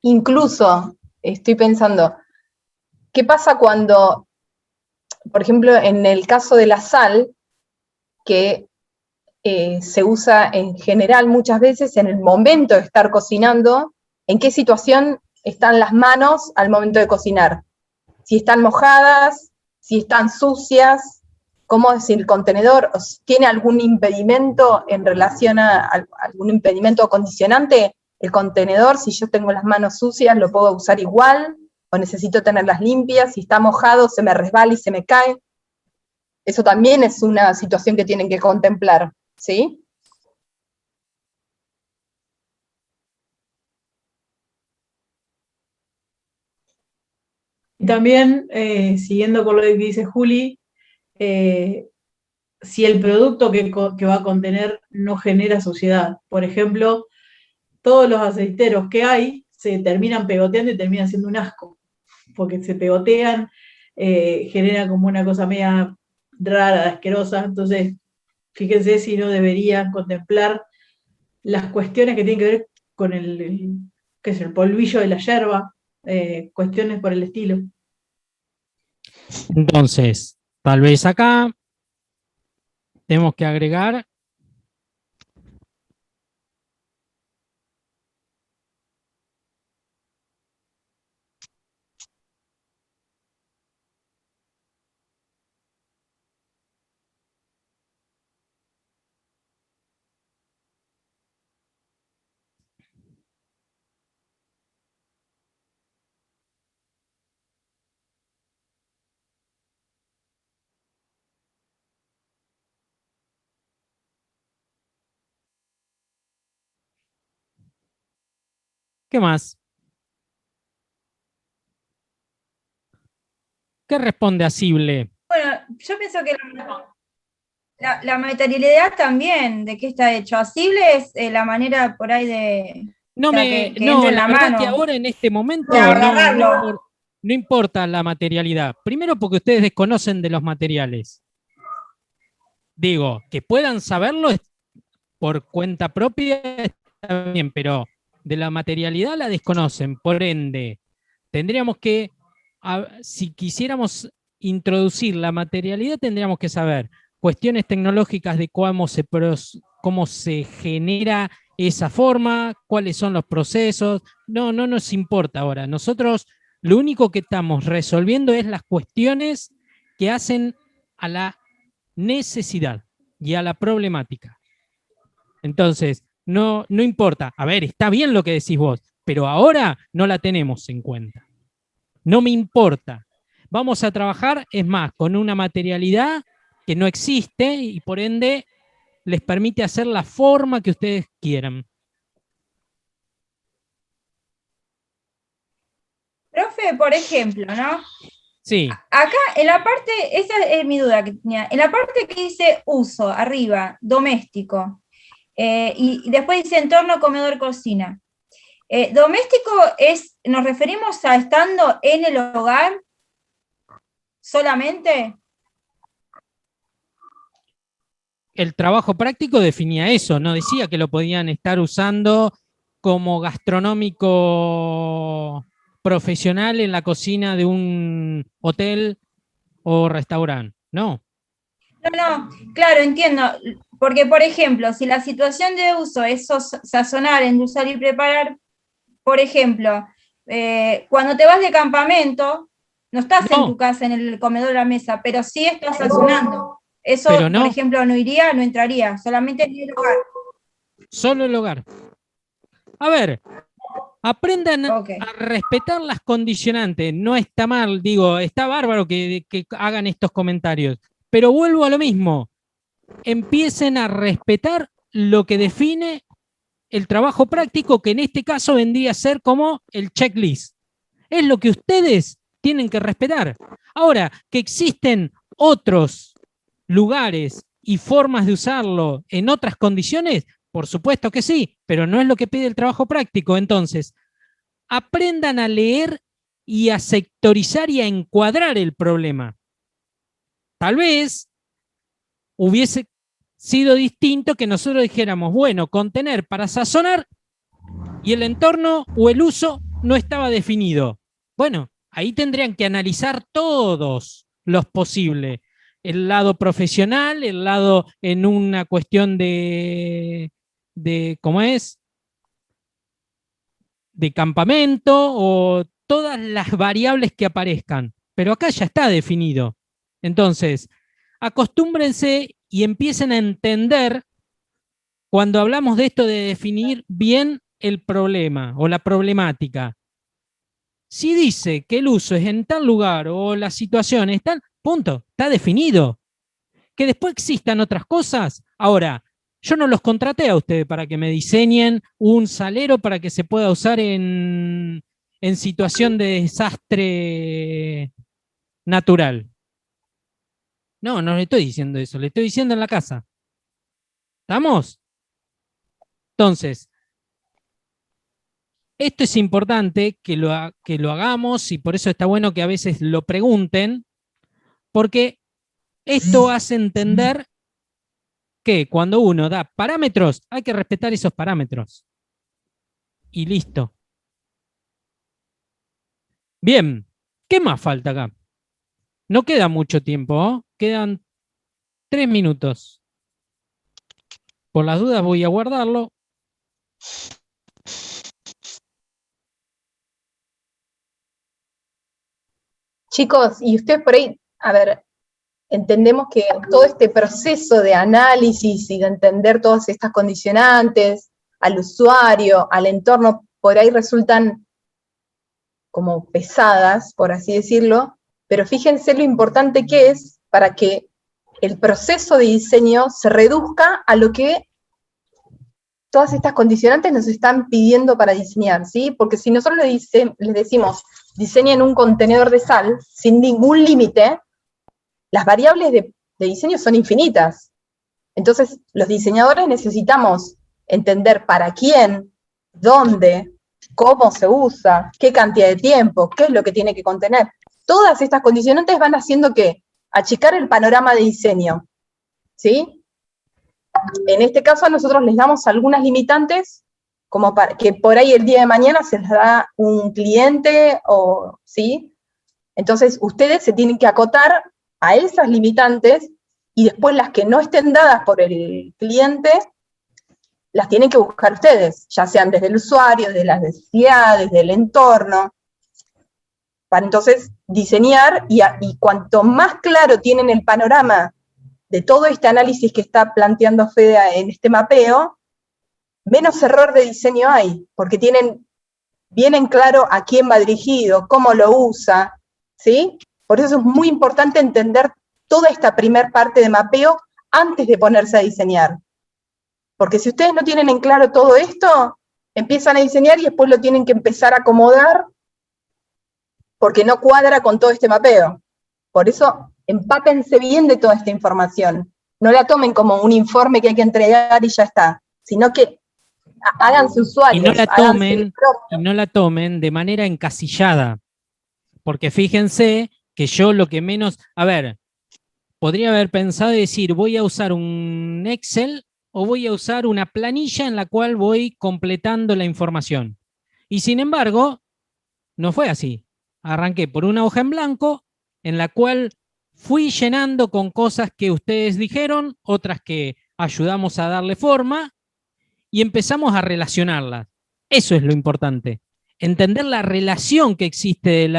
Incluso, estoy pensando, ¿qué pasa cuando, por ejemplo, en el caso de la sal, que se usa en general muchas veces en el momento de estar cocinando, ¿en qué situación están las manos al momento de cocinar? Si están mojadas, si están sucias, cómo si el contenedor tiene algún impedimento en relación a algún impedimento o condicionante. El contenedor, si yo tengo las manos sucias, lo puedo usar igual, o necesito tenerlas limpias, si está mojado, se me resbala y se me cae. Eso también es una situación que tienen que contemplar, ¿sí? Y también, siguiendo con lo que dice Juli, si el producto que va a contener no genera suciedad. Por ejemplo, todos los aceiteros que hay se terminan pegoteando y terminan siendo un asco, porque se pegotean, genera como una cosa media rara, asquerosa. Entonces, fíjense si no deberían contemplar las cuestiones que tienen que ver con qué es el polvillo de la yerba, cuestiones por el estilo. Entonces, tal vez acá tenemos que agregar ¿qué más? ¿Qué responde asible? Bueno, yo pienso que la materialidad también, ¿de qué está hecho? Asible es la manera por ahí de que entre en la verdad mano. que ahora en este momento De agarrarlo. no importa la materialidad. Primero porque ustedes desconocen de los materiales. Digo, que puedan saberlo por cuenta propia está bien, pero de la materialidad la desconocen. Por ende, tendríamos que, si quisiéramos introducir la materialidad, tendríamos que saber cuestiones tecnológicas de cómo se genera esa forma, cuáles son los procesos. No nos importa ahora. Nosotros lo único que estamos resolviendo es las cuestiones que hacen a la necesidad y a la problemática. Entonces, no importa. A ver, está bien lo que decís vos, pero ahora no la tenemos en cuenta. No me importa. Vamos a trabajar, es más, con una materialidad que no existe y por ende les permite hacer la forma que ustedes quieran. Profe, por ejemplo, ¿no? Sí. Acá, en la parte, esa es mi duda que tenía, en la parte que dice uso, arriba, doméstico, y después dice entorno, comedor, cocina. Doméstico nos referimos a estando en el hogar solamente, el trabajo práctico definía eso, no decía que lo podían estar usando como gastronómico profesional en la cocina de un hotel o restaurante. No. No, claro, entiendo. Porque, por ejemplo, si la situación de uso es sazonar, endulzar y preparar, por ejemplo, cuando te vas de campamento, no estás en tu casa, en el comedor de la mesa, pero sí estás sazonando. Eso, por ejemplo, no iría, no entraría, solamente en el hogar. Solo el hogar. A ver, aprendan a respetar las condicionantes. No está mal, digo, está bárbaro que hagan estos comentarios. Pero vuelvo a lo mismo. Empiecen a respetar lo que define el trabajo práctico, que en este caso vendría a ser como el checklist. Es lo que ustedes tienen que respetar. Ahora, que existen otros lugares y formas de usarlo en otras condiciones, por supuesto que sí, pero no es lo que pide el trabajo práctico. Entonces, aprendan a leer y a sectorizar y a encuadrar el problema. Tal vez hubiese sido distinto que nosotros dijéramos, bueno, contener para sazonar y el entorno o el uso no estaba definido. Bueno, ahí tendrían que analizar todos los posibles. El lado profesional, el lado en una cuestión de ¿cómo es? De campamento o todas las variables que aparezcan. Pero acá ya está definido. Entonces, acostúmbrense y empiecen a entender cuando hablamos de esto de definir bien el problema o la problemática. Si dice que el uso es en tal lugar o la situación es tal, punto, está definido. Que después existan otras cosas. Ahora, yo no los contraté a ustedes para que me diseñen un salero para que se pueda usar en situación de desastre natural. No, no le estoy diciendo eso, le estoy diciendo en la casa. ¿Estamos? Entonces, esto es importante que lo hagamos y por eso está bueno que a veces lo pregunten, porque esto hace entender que cuando uno da parámetros, hay que respetar esos parámetros. Y listo. Bien, ¿qué más falta acá? No queda mucho tiempo, ¿no? Quedan 3 minutos. Por las dudas voy a guardarlo. Chicos, y ustedes por ahí, a ver, entendemos que todo este proceso de análisis y de entender todas estas condicionantes al usuario, al entorno, por ahí resultan como pesadas, por así decirlo, pero fíjense lo importante que es para que el proceso de diseño se reduzca a lo que todas estas condicionantes nos están pidiendo para diseñar, ¿sí? Porque si nosotros les decimos, diseñen un contenedor de sal sin ningún límite, las variables de diseño son infinitas. Entonces, los diseñadores necesitamos entender para quién, dónde, cómo se usa, qué cantidad de tiempo, qué es lo que tiene que contener. Todas estas condicionantes van haciendo que achicar el panorama de diseño, ¿sí? En este caso, a nosotros les damos algunas limitantes, como para que por ahí el día de mañana se les da un cliente, o ¿sí? Entonces, ustedes se tienen que acotar a esas limitantes, y después las que no estén dadas por el cliente, las tienen que buscar ustedes, ya sean desde el usuario, desde las necesidades, del entorno, para entonces diseñar, y cuanto más claro tienen el panorama de todo este análisis que está planteando Fede en este mapeo, menos error de diseño hay, porque vienen claro a quién va dirigido, cómo lo usa, ¿sí? Por eso es muy importante entender toda esta primer parte de mapeo antes de ponerse a diseñar. Porque si ustedes no tienen en claro todo esto, empiezan a diseñar y después lo tienen que empezar a acomodar porque no cuadra con todo este mapeo. Por eso, empápense bien de toda esta información. No la tomen como un informe que hay que entregar y ya está, sino que háganse usuarios. Y no la tomen de manera encasillada. Porque fíjense que yo lo que menos... A ver, podría haber pensado y decir, voy a usar un Excel o voy a usar una planilla en la cual voy completando la información. Y sin embargo, no fue así. Arranqué por una hoja en blanco en la cual fui llenando con cosas que ustedes dijeron, otras que ayudamos a darle forma, y empezamos a relacionarlas. Eso es lo importante. Entender la relación que existe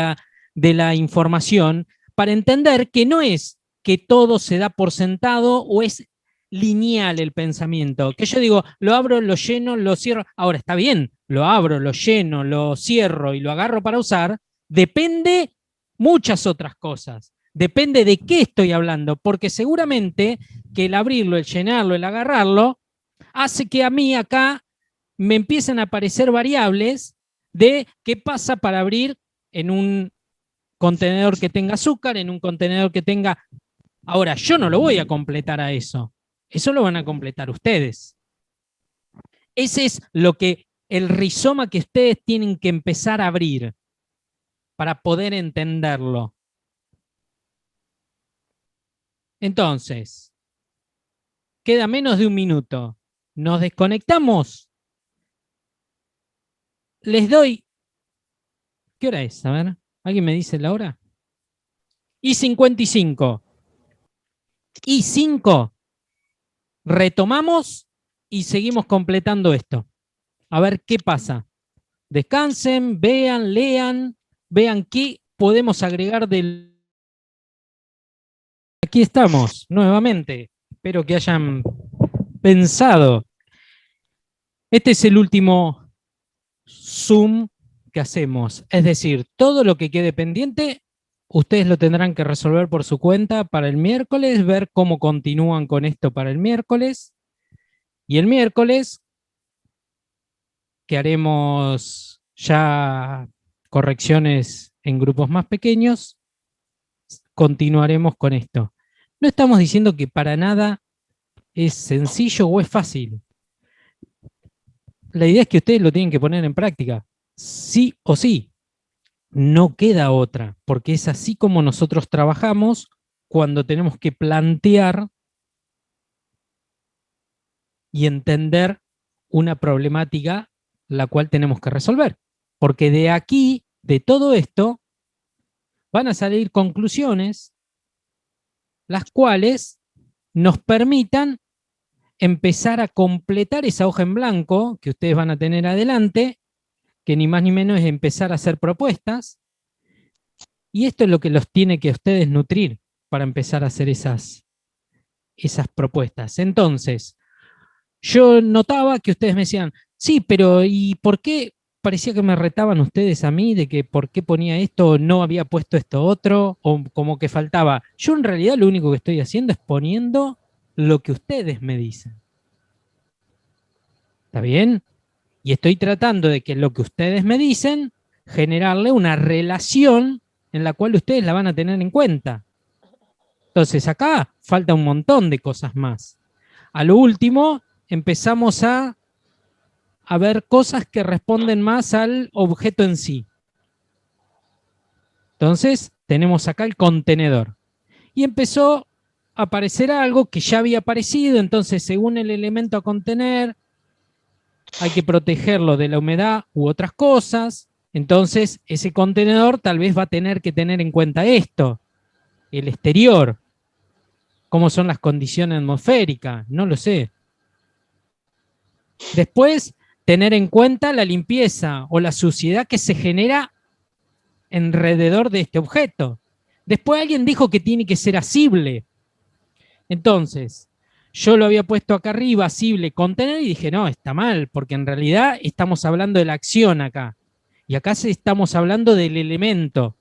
de la información para entender que no es que todo se da por sentado o es lineal el pensamiento. Que yo digo, lo abro, lo lleno, lo cierro. Ahora, está bien, lo abro, lo lleno, lo cierro y lo agarro para usar. Depende muchas otras cosas. Depende de qué estoy hablando, porque seguramente que el abrirlo, el llenarlo, el agarrarlo, hace que a mí acá me empiecen a aparecer variables de qué pasa para abrir en un contenedor que tenga azúcar, en un contenedor que tenga... Ahora, yo no lo voy a completar a eso. Eso lo van a completar ustedes. Ese es el rizoma que ustedes tienen que empezar a abrir para poder entenderlo. Entonces, queda menos de un minuto. ¿Nos desconectamos? Les doy... ¿Qué hora es? A ver, ¿alguien me dice la hora? Y 55. Y 5. Retomamos y seguimos completando esto. A ver qué pasa. Descansen, vean, lean, vean qué podemos agregar del... Aquí estamos, nuevamente. Espero que hayan pensado. Este es el último Zoom que hacemos. Es decir, todo lo que quede pendiente, ustedes lo tendrán que resolver por su cuenta para el miércoles, ver cómo continúan con esto para el miércoles. Y el miércoles, que haremos ya correcciones en grupos más pequeños, continuaremos con esto. No estamos diciendo que para nada es sencillo o es fácil. La idea es que ustedes lo tienen que poner en práctica, sí o sí. No queda otra, porque es así como nosotros trabajamos cuando tenemos que plantear y entender una problemática la cual tenemos que resolver. Porque de aquí, de todo esto, van a salir conclusiones las cuales nos permitan empezar a completar esa hoja en blanco que ustedes van a tener adelante, que ni más ni menos es empezar a hacer propuestas, y esto es lo que los tiene que ustedes nutrir para empezar a hacer esas propuestas. Entonces, yo notaba que ustedes me decían, sí, pero ¿y por qué? Parecía que me retaban ustedes a mí de que por qué ponía esto o no había puesto esto otro, o como que faltaba. Yo en realidad lo único que estoy haciendo es poniendo lo que ustedes me dicen. ¿Está bien? Y estoy tratando de que lo que ustedes me dicen, generarle una relación en la cual ustedes la van a tener en cuenta. Entonces acá falta un montón de cosas más. A lo último, empezamos a ver cosas que responden más al objeto en sí. Entonces, tenemos acá el contenedor. Y empezó a aparecer algo que ya había aparecido, entonces según el elemento a contener, hay que protegerlo de la humedad u otras cosas. Entonces, ese contenedor tal vez va a tener que tener en cuenta esto, el exterior, cómo son las condiciones atmosféricas, no lo sé. Después, tener en cuenta la limpieza o la suciedad que se genera alrededor de este objeto. Después alguien dijo que tiene que ser asible. Entonces, yo lo había puesto acá arriba, asible, contener, y dije, no, está mal, porque en realidad estamos hablando de la acción acá. Y acá estamos hablando del elemento.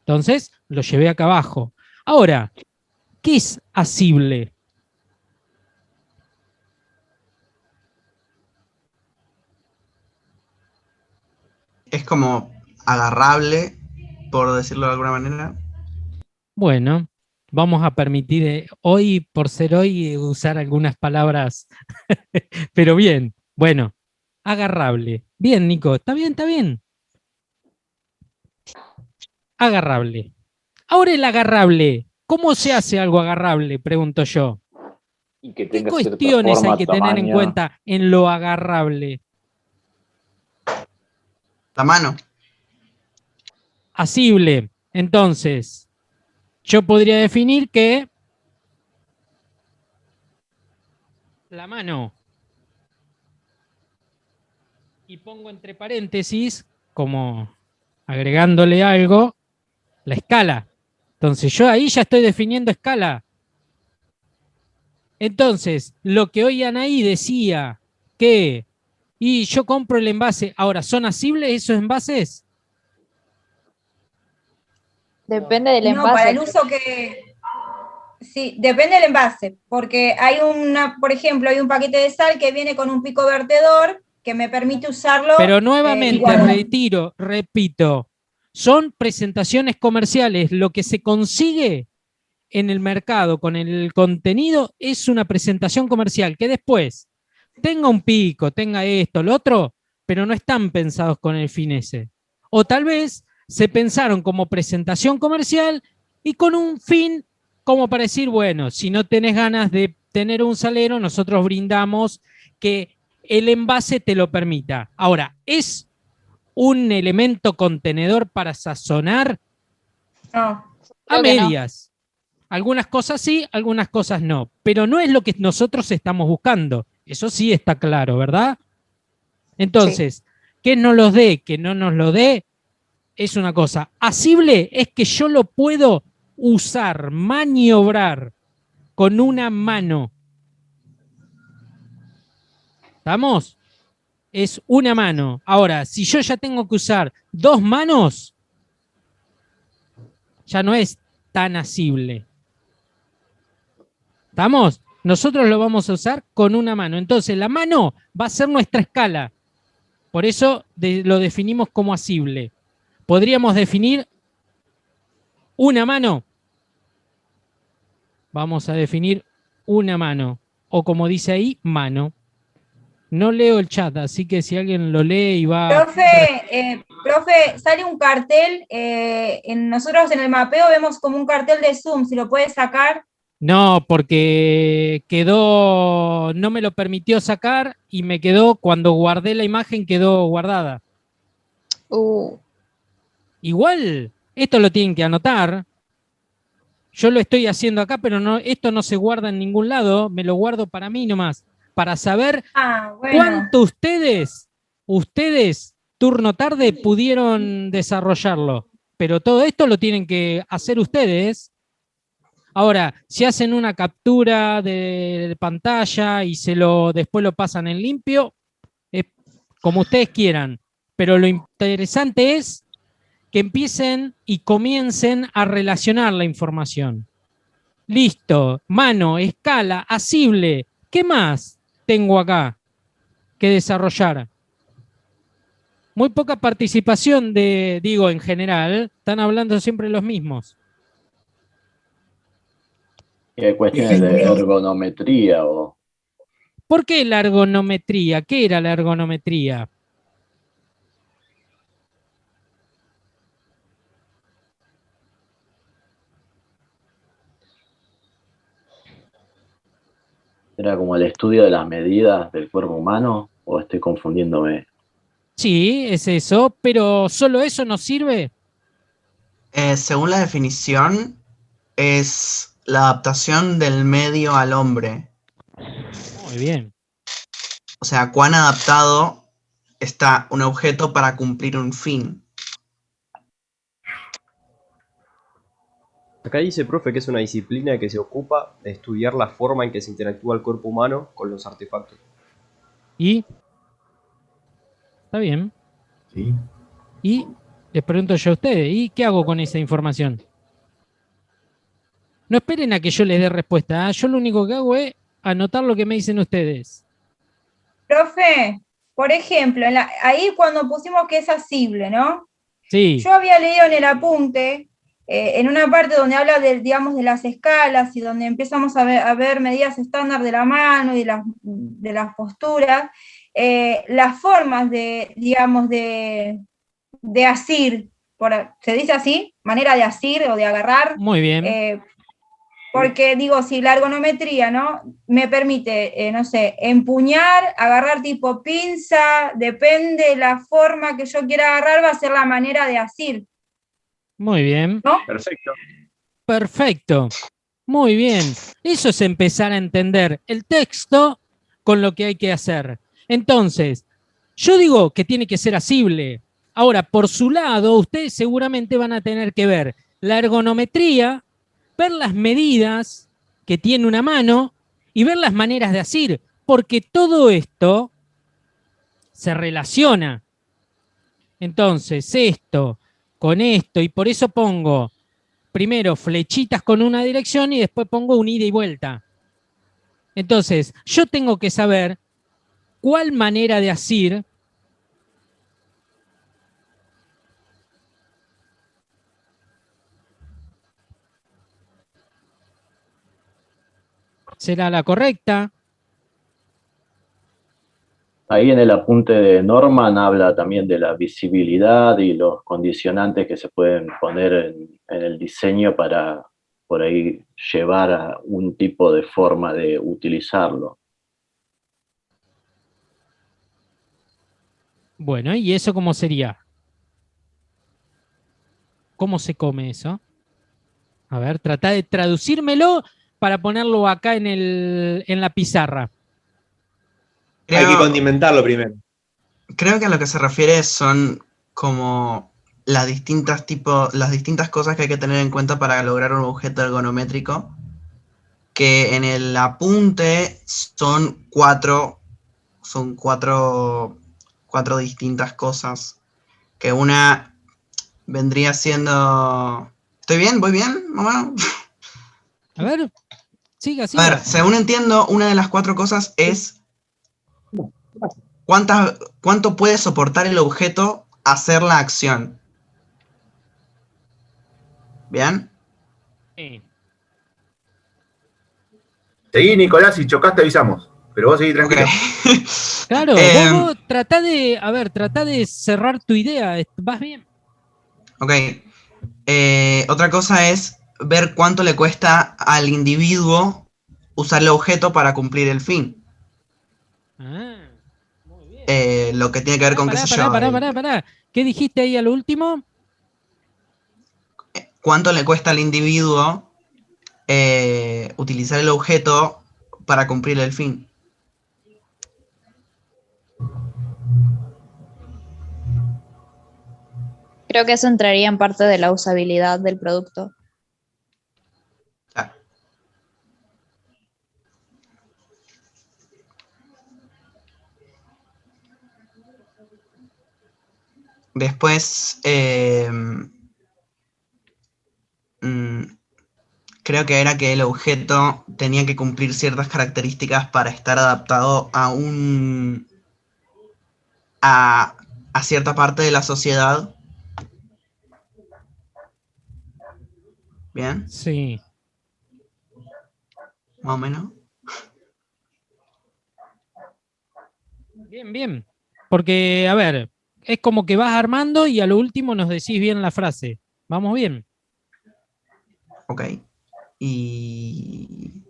Entonces, lo llevé acá abajo. Ahora, ¿qué es asible? Es como agarrable, por decirlo de alguna manera. Bueno, vamos a permitir hoy, por ser hoy, usar algunas palabras, pero bien, bueno, agarrable. Bien, Nico, está bien, está bien. Agarrable. Ahora el agarrable, ¿Cómo se hace algo agarrable? Pregunto yo. Y que ¿Qué tenga cierta cuestiones hay forma, que tener en tamaño. cuenta en lo agarrable? La mano. Asible. Entonces, yo podría definir que la mano, y pongo entre paréntesis, como agregándole algo, la escala. Entonces, yo ahí ya estoy definiendo escala. Entonces, lo que hoy Anaí decía que, y yo compro el envase, ahora, ¿son asibles esos envases? Depende del No, para envase. el uso que... Sí, depende del envase, porque hay por ejemplo, hay un paquete de sal que viene con un pico vertedor que me permite usarlo. Pero nuevamente, igual. repito, son presentaciones comerciales. Lo que se consigue en el mercado con el contenido es una presentación comercial, que después tenga un pico, tenga esto, lo otro, pero no están pensados con el fin ese. O tal vez se pensaron como presentación comercial y con un fin como para decir, bueno, si no tenés ganas de tener un salero, nosotros brindamos que el envase te lo permita. Ahora, ¿es un elemento contenedor para sazonar? No. A medias. Algunas cosas sí, algunas cosas no. Pero no es lo que nosotros estamos buscando. Eso sí está claro, ¿verdad? Entonces, que nos los dé, que no nos lo dé, es una cosa. Asible es que yo lo puedo usar, maniobrar con una mano. ¿Estamos? Es una mano. Ahora, si yo ya tengo que usar 2 manos, ya no es tan asible. ¿Estamos? Nosotros lo vamos a usar con una mano. Entonces, la mano va a ser nuestra escala. Por eso lo definimos como asible. Podríamos definir una mano. Vamos a definir una mano. O como dice ahí, mano. No leo el chat, así que si alguien lo lee y va... Profe, sale un cartel, nosotros en el mapeo vemos como un cartel de Zoom, si lo puedes sacar. No, porque quedó, no me lo permitió sacar y me quedó, cuando guardé la imagen, quedó guardada. Igual, esto lo tienen que anotar. Yo lo estoy haciendo acá, pero no, esto no se guarda en ningún lado, me lo guardo para mí nomás, para saber cuánto ustedes, turno tarde, pudieron desarrollarlo. Pero todo esto lo tienen que hacer ustedes. Ahora, si hacen una captura de pantalla y después lo pasan en limpio, como ustedes quieran. Pero lo interesante es que empiecen y comiencen a relacionar la información. Listo, mano, escala, asible. ¿Qué más tengo acá que desarrollar? Muy poca participación digo, en general, están hablando siempre los mismos. Hay cuestiones de ergonometría o... ¿Por qué la ergonometría? ¿Qué era la ergonometría? ¿Era como el estudio de las medidas del cuerpo humano o estoy confundiéndome? Sí, es eso, pero ¿solo eso nos sirve? Según la definición, es la adaptación del medio al hombre. Muy bien. O sea, cuán adaptado está un objeto para cumplir un fin. Acá dice, profe, que es una disciplina que se ocupa de estudiar la forma en que se interactúa el cuerpo humano con los artefactos. ¿Y? Está bien. Sí. Y les pregunto yo a ustedes, ¿y qué hago con esa información? No esperen a que yo les dé respuesta. Yo lo único que hago es anotar lo que me dicen ustedes. Profe, por ejemplo, ahí cuando pusimos que es asible, ¿no? Sí. Yo había leído en el apunte, en una parte donde habla digamos, de las escalas y donde empezamos a ver medidas estándar de la mano y de las posturas, las formas digamos, de asir, ¿se dice así? Manera de asir o de agarrar. Muy bien. Porque digo, si la ergonometría, ¿no? Me permite, no sé, empuñar, agarrar tipo pinza, depende de la forma que yo quiera agarrar, va a ser la manera de asir. Muy bien. ¿No? Perfecto. Perfecto. Muy bien. Eso es empezar a entender el texto con lo que hay que hacer. Entonces, yo digo que tiene que ser asible. Ahora, por su lado, ustedes seguramente van a tener que ver la ergonometría, ver las medidas que tiene una mano y ver las maneras de asir, porque todo esto se relaciona. Entonces, esto con esto, y por eso pongo primero flechitas con una dirección y después pongo un ida y vuelta. Entonces, yo tengo que saber cuál manera de asir será la correcta. Ahí en el apunte de Norman habla también de la visibilidad y los condicionantes que se pueden poner en el diseño para por ahí llevar a un tipo de forma de utilizarlo. Bueno, ¿y eso cómo sería? ¿Cómo se come eso? A ver, trata de traducírmelo para ponerlo acá en la pizarra. Hay que condimentarlo primero. Creo que a lo que se refiere son como las distintas cosas que hay que tener en cuenta para lograr un objeto ergonométrico, que en el apunte son cuatro distintas cosas, que una vendría siendo... ¿Estoy bien? ¿Voy bien, mamá? A ver, siga. A ver, según entiendo, una de las cuatro cosas es cuánto puede soportar el objeto hacer la acción. ¿Bien? Sí. Seguí, Nicolás, si chocás te avisamos. Pero vos seguís tranquilo. Okay. Claro, vos tratá de cerrar tu idea. ¿Vas bien? Ok. Otra cosa es ver cuánto le cuesta al individuo usar el objeto para cumplir el fin. Lo que tiene que ver con, qué sé yo, Pará. ¿Qué dijiste ahí al último? cuánto le cuesta al individuo utilizar el objeto para cumplir el fin. Creo que eso entraría en parte de la usabilidad del producto. Después, creo que era que el objeto tenía que cumplir ciertas características para estar adaptado a cierta parte de la sociedad. ¿Bien? Sí. Más o menos. Bien. Porque, a ver, es como que vas armando y a lo último nos decís bien la frase. ¿Vamos bien? Ok. Y...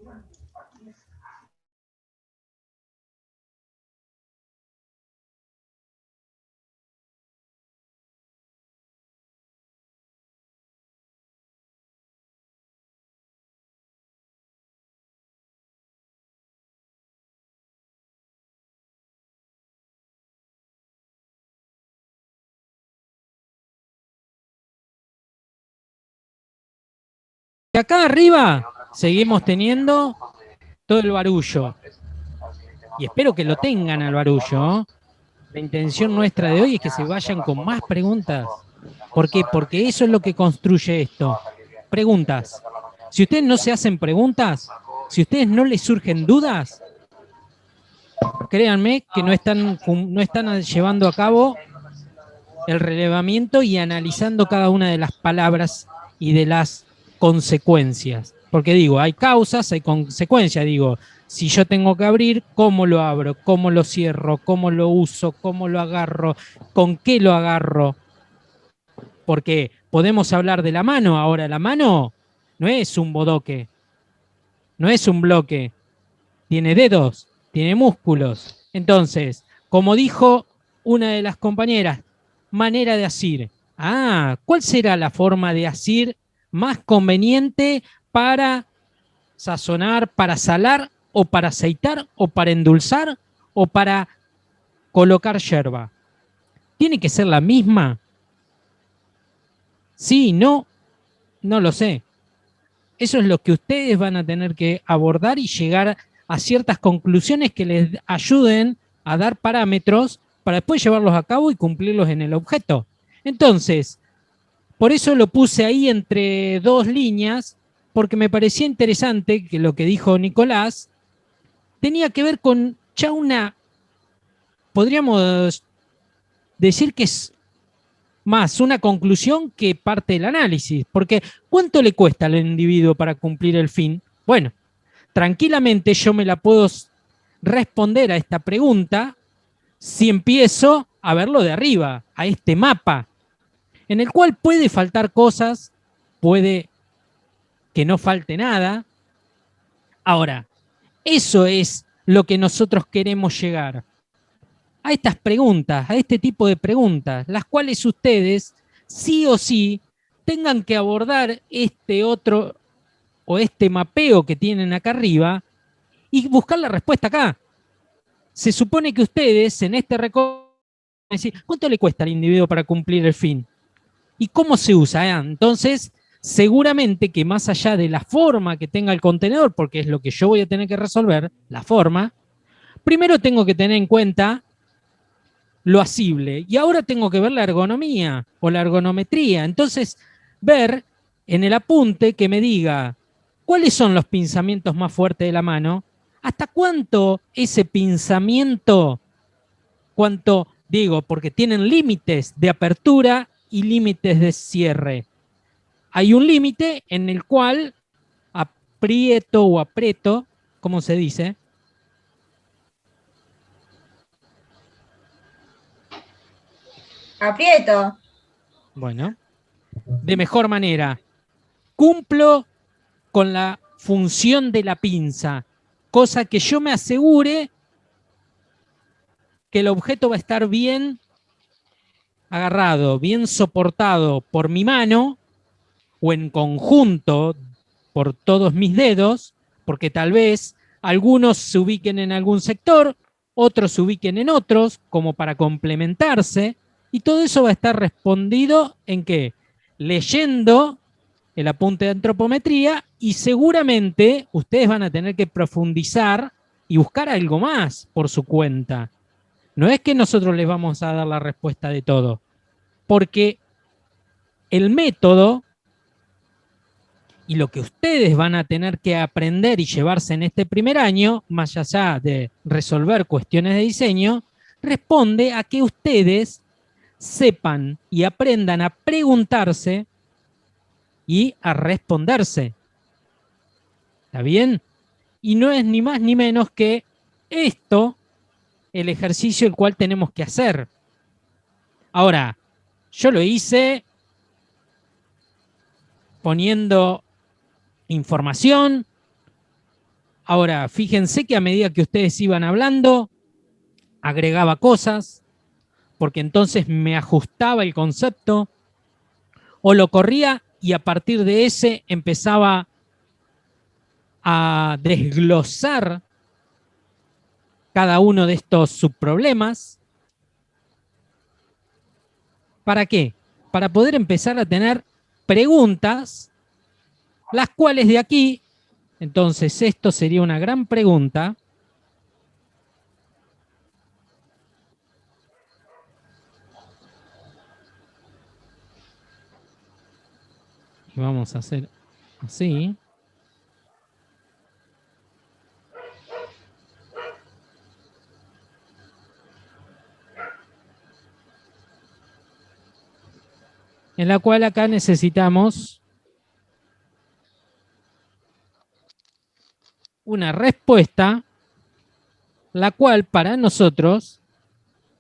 Y acá arriba seguimos teniendo todo el barullo. Y espero que lo tengan al barullo. La intención nuestra de hoy es que se vayan con más preguntas. ¿Por qué? Porque eso es lo que construye esto. Preguntas. Si ustedes no se hacen preguntas, si a ustedes no les surgen dudas, créanme que no están llevando a cabo el relevamiento y analizando cada una de las palabras y de las consecuencias. Porque digo, hay causas, hay consecuencias. Digo, si yo tengo que abrir, ¿cómo lo abro? ¿Cómo lo cierro? ¿Cómo lo uso? ¿Cómo lo agarro? ¿Con qué lo agarro? Porque podemos hablar de la mano. Ahora, la mano no es un bodoque. no es un bloque, tiene dedos, tiene músculos. Entonces, como dijo una de las compañeras, manera de asir. ¿Cuál será la forma de asir más conveniente para sazonar, para salar, o para aceitar, o para endulzar, o para colocar yerba? ¿Tiene que ser la misma? Sí, no lo sé. Eso es lo que ustedes van a tener que abordar y llegar a ciertas conclusiones que les ayuden a dar parámetros para después llevarlos a cabo y cumplirlos en el objeto. Entonces, por eso lo puse ahí entre dos líneas, porque me parecía interesante que lo que dijo Nicolás tenía que ver con ya podríamos decir que es más una conclusión que parte del análisis, porque ¿cuánto le cuesta al individuo para cumplir el fin? Bueno, tranquilamente yo me la puedo responder a esta pregunta si empiezo a verlo de arriba, a este mapa, en el cual puede faltar cosas, puede que no falte nada. Ahora, eso es lo que nosotros queremos llegar. A estas preguntas, a este tipo de preguntas, las cuales ustedes sí o sí tengan que abordar este otro o este mapeo que tienen acá arriba y buscar la respuesta acá. Se supone que ustedes en este recorrido decir, ¿cuánto le cuesta al individuo para cumplir el fin? ¿Y cómo se usa? Entonces, seguramente que más allá de la forma que tenga el contenedor, porque es lo que yo voy a tener que resolver, la forma, primero tengo que tener en cuenta lo asible. Y ahora tengo que ver la ergonomía o la ergonometría. Entonces, ver en el apunte que me diga cuáles son los pinzamientos más fuertes de la mano, hasta cuánto ese pinzamiento, porque tienen límites de apertura y límites de cierre. Hay un límite en el cual aprieto o apreto, ¿cómo se dice? Aprieto. Bueno, de mejor manera. Cumplo con la función de la pinza, cosa que yo me asegure que el objeto va a estar bien agarrado, bien soportado por mi mano o en conjunto por todos mis dedos, porque tal vez algunos se ubiquen en algún sector, otros se ubiquen en otros, como para complementarse, y todo eso va a estar respondido en qué? Leyendo el apunte de antropometría y seguramente ustedes van a tener que profundizar y buscar algo más por su cuenta. No es que nosotros les vamos a dar la respuesta de todo, porque el método y lo que ustedes van a tener que aprender y llevarse en este primer año, más allá de resolver cuestiones de diseño, responde a que ustedes sepan y aprendan a preguntarse y a responderse. ¿Está bien? Y no es ni más ni menos que esto el ejercicio el cual tenemos que hacer. Ahora, yo lo hice poniendo información. Ahora, fíjense que a medida que ustedes iban hablando, agregaba cosas, porque entonces me ajustaba el concepto, o lo corría y a partir de ese empezaba a desglosar cada uno de estos subproblemas. ¿Para qué? Para poder empezar a tener preguntas, las cuales de aquí, entonces esto sería una gran pregunta. Y vamos a hacer así. En la cual acá necesitamos una respuesta, la cual para nosotros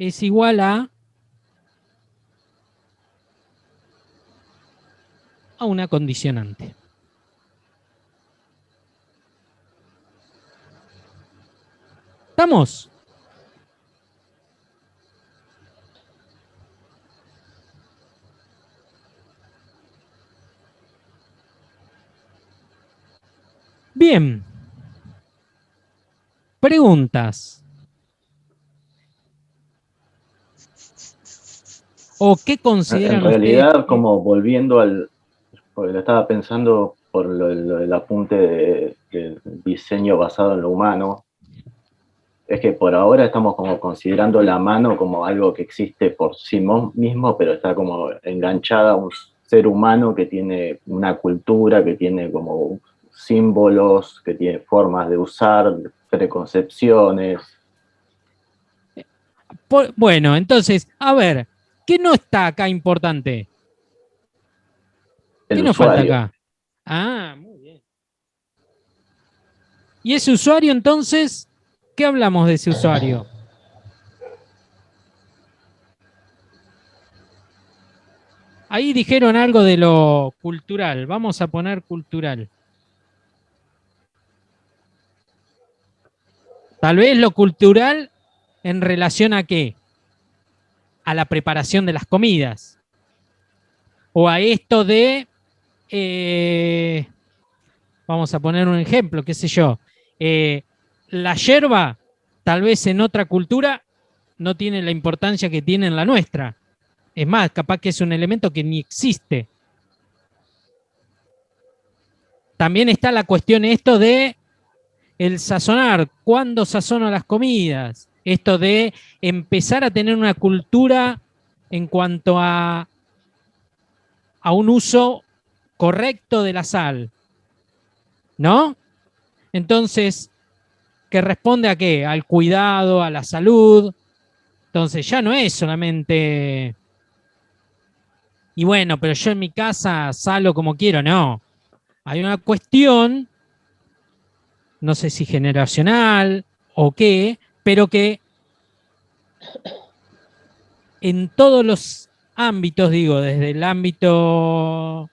es igual a una condicionante. ¿Estamos? Bien. Preguntas. ¿O qué consideran En realidad, ustedes? como volviendo porque lo estaba pensando por lo del apunte del diseño basado en lo humano, es que por ahora estamos como considerando la mano como algo que existe por sí mismo, pero está como enganchada a un ser humano que tiene una cultura, que tiene como símbolos, que tiene formas de usar, preconcepciones. Bueno, entonces, a ver, ¿qué no está acá importante? ¿Qué El nos falta usuario. acá? Ah, muy bien. ¿Y ese usuario entonces? ¿Qué hablamos de ese usuario? Ahí dijeron algo de lo cultural. Vamos a poner cultural. Tal vez lo cultural en relación a qué? A la preparación de las comidas. O a esto de... vamos a poner un ejemplo, qué sé yo. La yerba, tal vez en otra cultura, no tiene la importancia que tiene en la nuestra. Es más, capaz que es un elemento que ni existe. También está la cuestión esto de el sazonar, cuándo sazono las comidas, esto de empezar a tener una cultura en cuanto a un uso correcto de la sal, ¿no? Entonces, ¿qué responde a qué? Al cuidado, a la salud. Entonces ya no es solamente, y bueno, pero yo en mi casa salo como quiero, no. Hay una cuestión, no sé si generacional o qué, pero que en todos los ámbitos, digo, desde el ámbito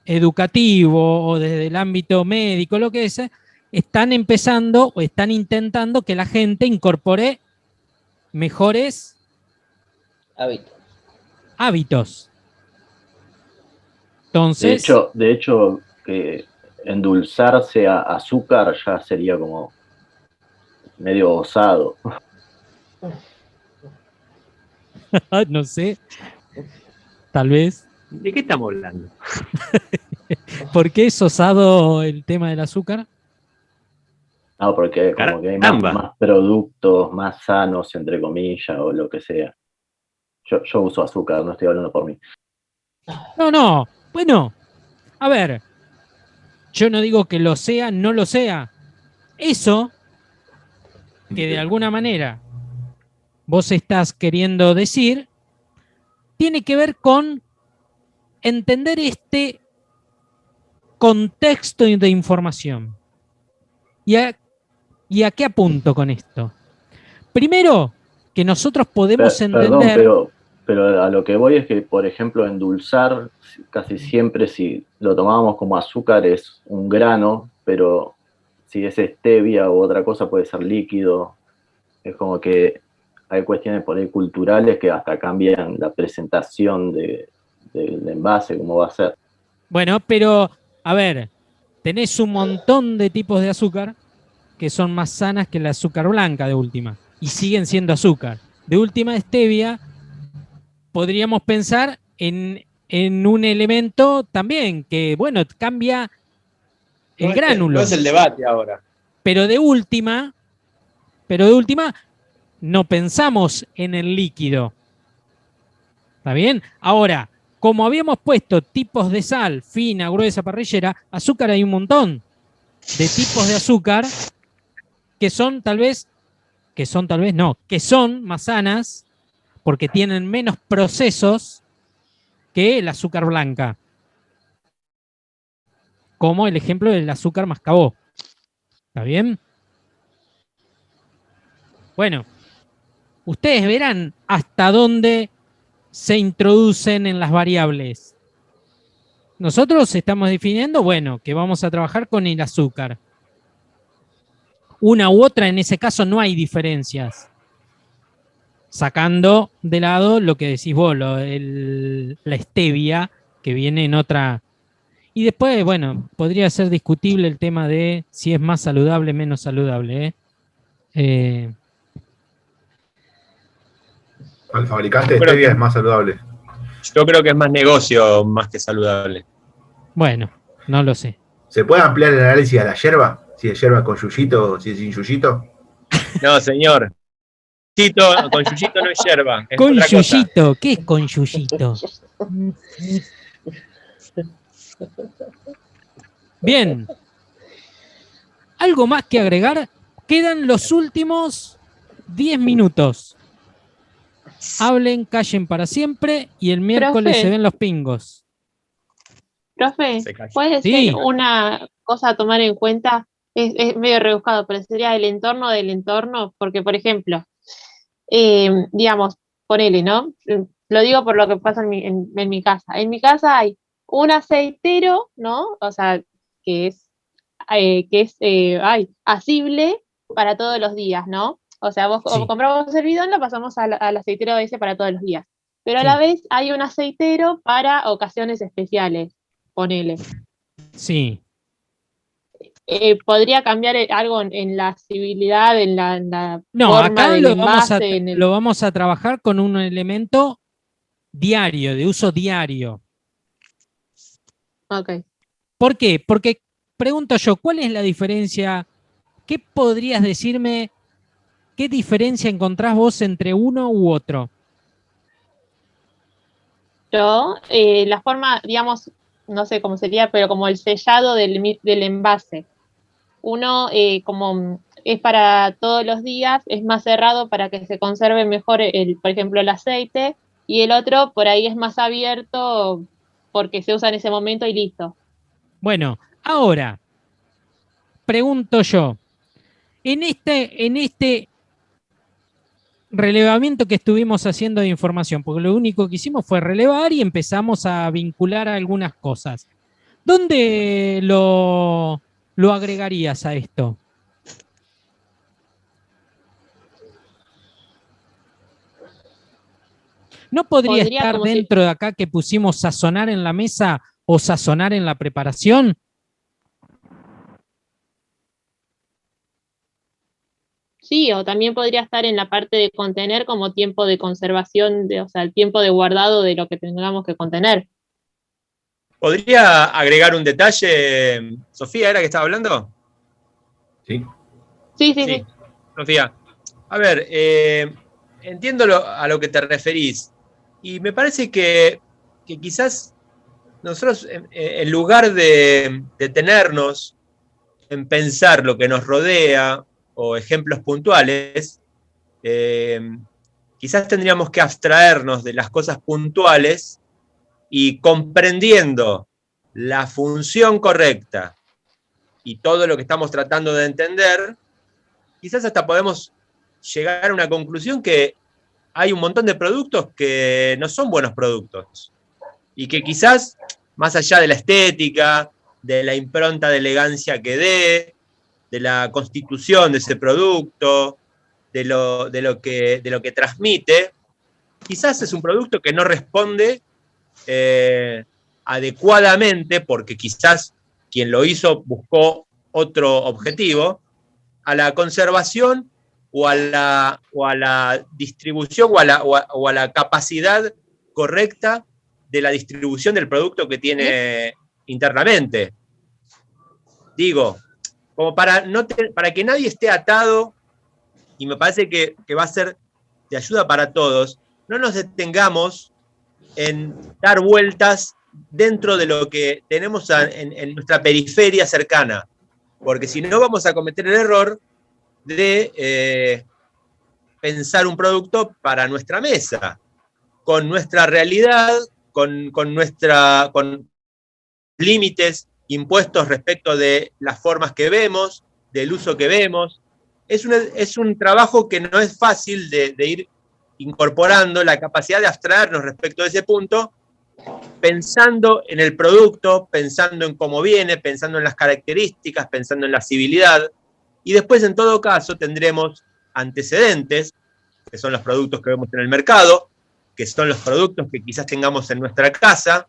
educativo o desde el ámbito médico, lo que sea, están empezando o están intentando que la gente incorpore mejores hábitos. Entonces, De hecho, que endulzarse a azúcar ya sería como medio osado. no sé, tal vez. ¿De qué estamos hablando? ¿Por qué es osado el tema del azúcar? No, porque como que hay más productos más sanos, entre comillas, o lo que sea. Yo uso azúcar, no estoy hablando por mí. No, bueno, a ver, yo no digo que lo sea, no lo sea. Eso que de alguna manera vos estás queriendo decir, tiene que ver con entender este contexto de información. ¿Y a qué apunto con esto? Primero, que nosotros podemos entender... Perdón, pero a lo que voy es que, por ejemplo, endulzar, casi siempre si lo tomábamos como azúcar es un grano, pero si es stevia u otra cosa puede ser líquido. Es como que hay cuestiones por ahí culturales que hasta cambian la presentación del envase, cómo va a ser. Bueno, pero, a ver, tenés un montón de tipos de azúcar que son más sanas que el azúcar blanca de última, y siguen siendo azúcar. De última, stevia, podríamos pensar en un elemento también que, bueno, cambia el gránulo. No es el debate ahora. Pero de última, no pensamos en el líquido. ¿Está bien? Ahora, como habíamos puesto tipos de sal, fina, gruesa, parrillera, azúcar hay un montón de tipos de azúcar que son más sanas porque tienen menos procesos que el azúcar blanca. Como el ejemplo del azúcar mascabó. ¿Está bien? Bueno, ustedes verán hasta dónde se introducen en las variables. Nosotros estamos definiendo, bueno, que vamos a trabajar con el azúcar. una u otra, en ese caso no hay diferencias. Sacando de lado lo que decís vos, la stevia, que viene en otra. Y después, bueno, podría ser discutible el tema de si es más saludable o menos saludable. El fabricante de stevia es más saludable. Yo creo que es más negocio más que saludable. Bueno, no lo sé. ¿Se puede ampliar el análisis a la yerba? Si es yerba con yuyito o si es sin yuyito. No, señor. Con yuyito no es yerba. Es Con otra cosa. yuyito, ¿qué es con yuyito? Bien. ¿Algo más que agregar? Quedan los últimos 10 minutos. Hablen, callen para siempre y el miércoles Profe. se ven los pingos. Profe, puede Sí. ser una cosa a tomar en cuenta, es medio rebuscado, pero sería el entorno del entorno, porque por ejemplo, digamos, ponele, ¿no? Lo digo por lo que pasa en mi casa. En mi casa hay un aceitero, ¿no? O sea, que es asible para todos los días, ¿no? O sea, vos Sí. compramos el bidón, lo pasamos al aceitero ese para todos los días. Pero a Sí. la vez hay un aceitero para ocasiones especiales, ponele. Sí. ¿Podría cambiar algo en la asibilidad, en la No, forma acá del envase? lo vamos a trabajar con un elemento diario, de uso diario. Ok. ¿Por qué? Porque pregunto yo, ¿cuál es la diferencia? ¿Qué podrías decirme? ¿Qué diferencia encontrás vos entre uno u otro? Yo, la forma, digamos, no sé cómo sería, pero como el sellado del envase. Uno, como es para todos los días, es más cerrado para que se conserve mejor, por ejemplo, el aceite, y el otro por ahí es más abierto porque se usa en ese momento y listo. Bueno, ahora, pregunto yo, en este relevamiento que estuvimos haciendo de información, porque lo único que hicimos fue relevar y empezamos a vincular algunas cosas. ¿Dónde lo agregarías a esto? ¿No podría estar como si- dentro de acá que pusimos sazonar en la mesa o sazonar en la preparación? Sí, o también podría estar en la parte de contener como tiempo de conservación, o sea, el tiempo de guardado de lo que tengamos que contener. ¿Podría agregar un detalle? Sofía, ¿era que estaba hablando? Sí. Sí. Sofía, a ver, entiendo a lo que te referís y me parece que quizás nosotros, en lugar de detenernos en pensar lo que nos rodea o ejemplos puntuales, quizás tendríamos que abstraernos de las cosas puntuales y comprendiendo la función correcta y todo lo que estamos tratando de entender, quizás hasta podemos llegar a una conclusión que hay un montón de productos que no son buenos productos y que quizás, más allá de la estética, de la impronta de elegancia que dé, de la constitución de ese producto, de lo que transmite, quizás es un producto que no responde adecuadamente, porque quizás quien lo hizo buscó otro objetivo, a la conservación o a la distribución o a la capacidad correcta de la distribución del producto que tiene internamente. Digo, como para que nadie esté atado, y me parece que va a ser de ayuda para todos, no nos detengamos en dar vueltas dentro de lo que tenemos en nuestra periferia cercana, porque si no vamos a cometer el error de pensar un producto para nuestra mesa, con nuestra realidad, con límites impuestos respecto de las formas que vemos, del uso que vemos. Es un trabajo que no es fácil de ir incorporando la capacidad de abstraernos respecto de ese punto, pensando en el producto, pensando en cómo viene, pensando en las características, pensando en la civilidad. Y después, en todo caso, tendremos antecedentes, que son los productos que vemos en el mercado, que son los productos que quizás tengamos en nuestra casa,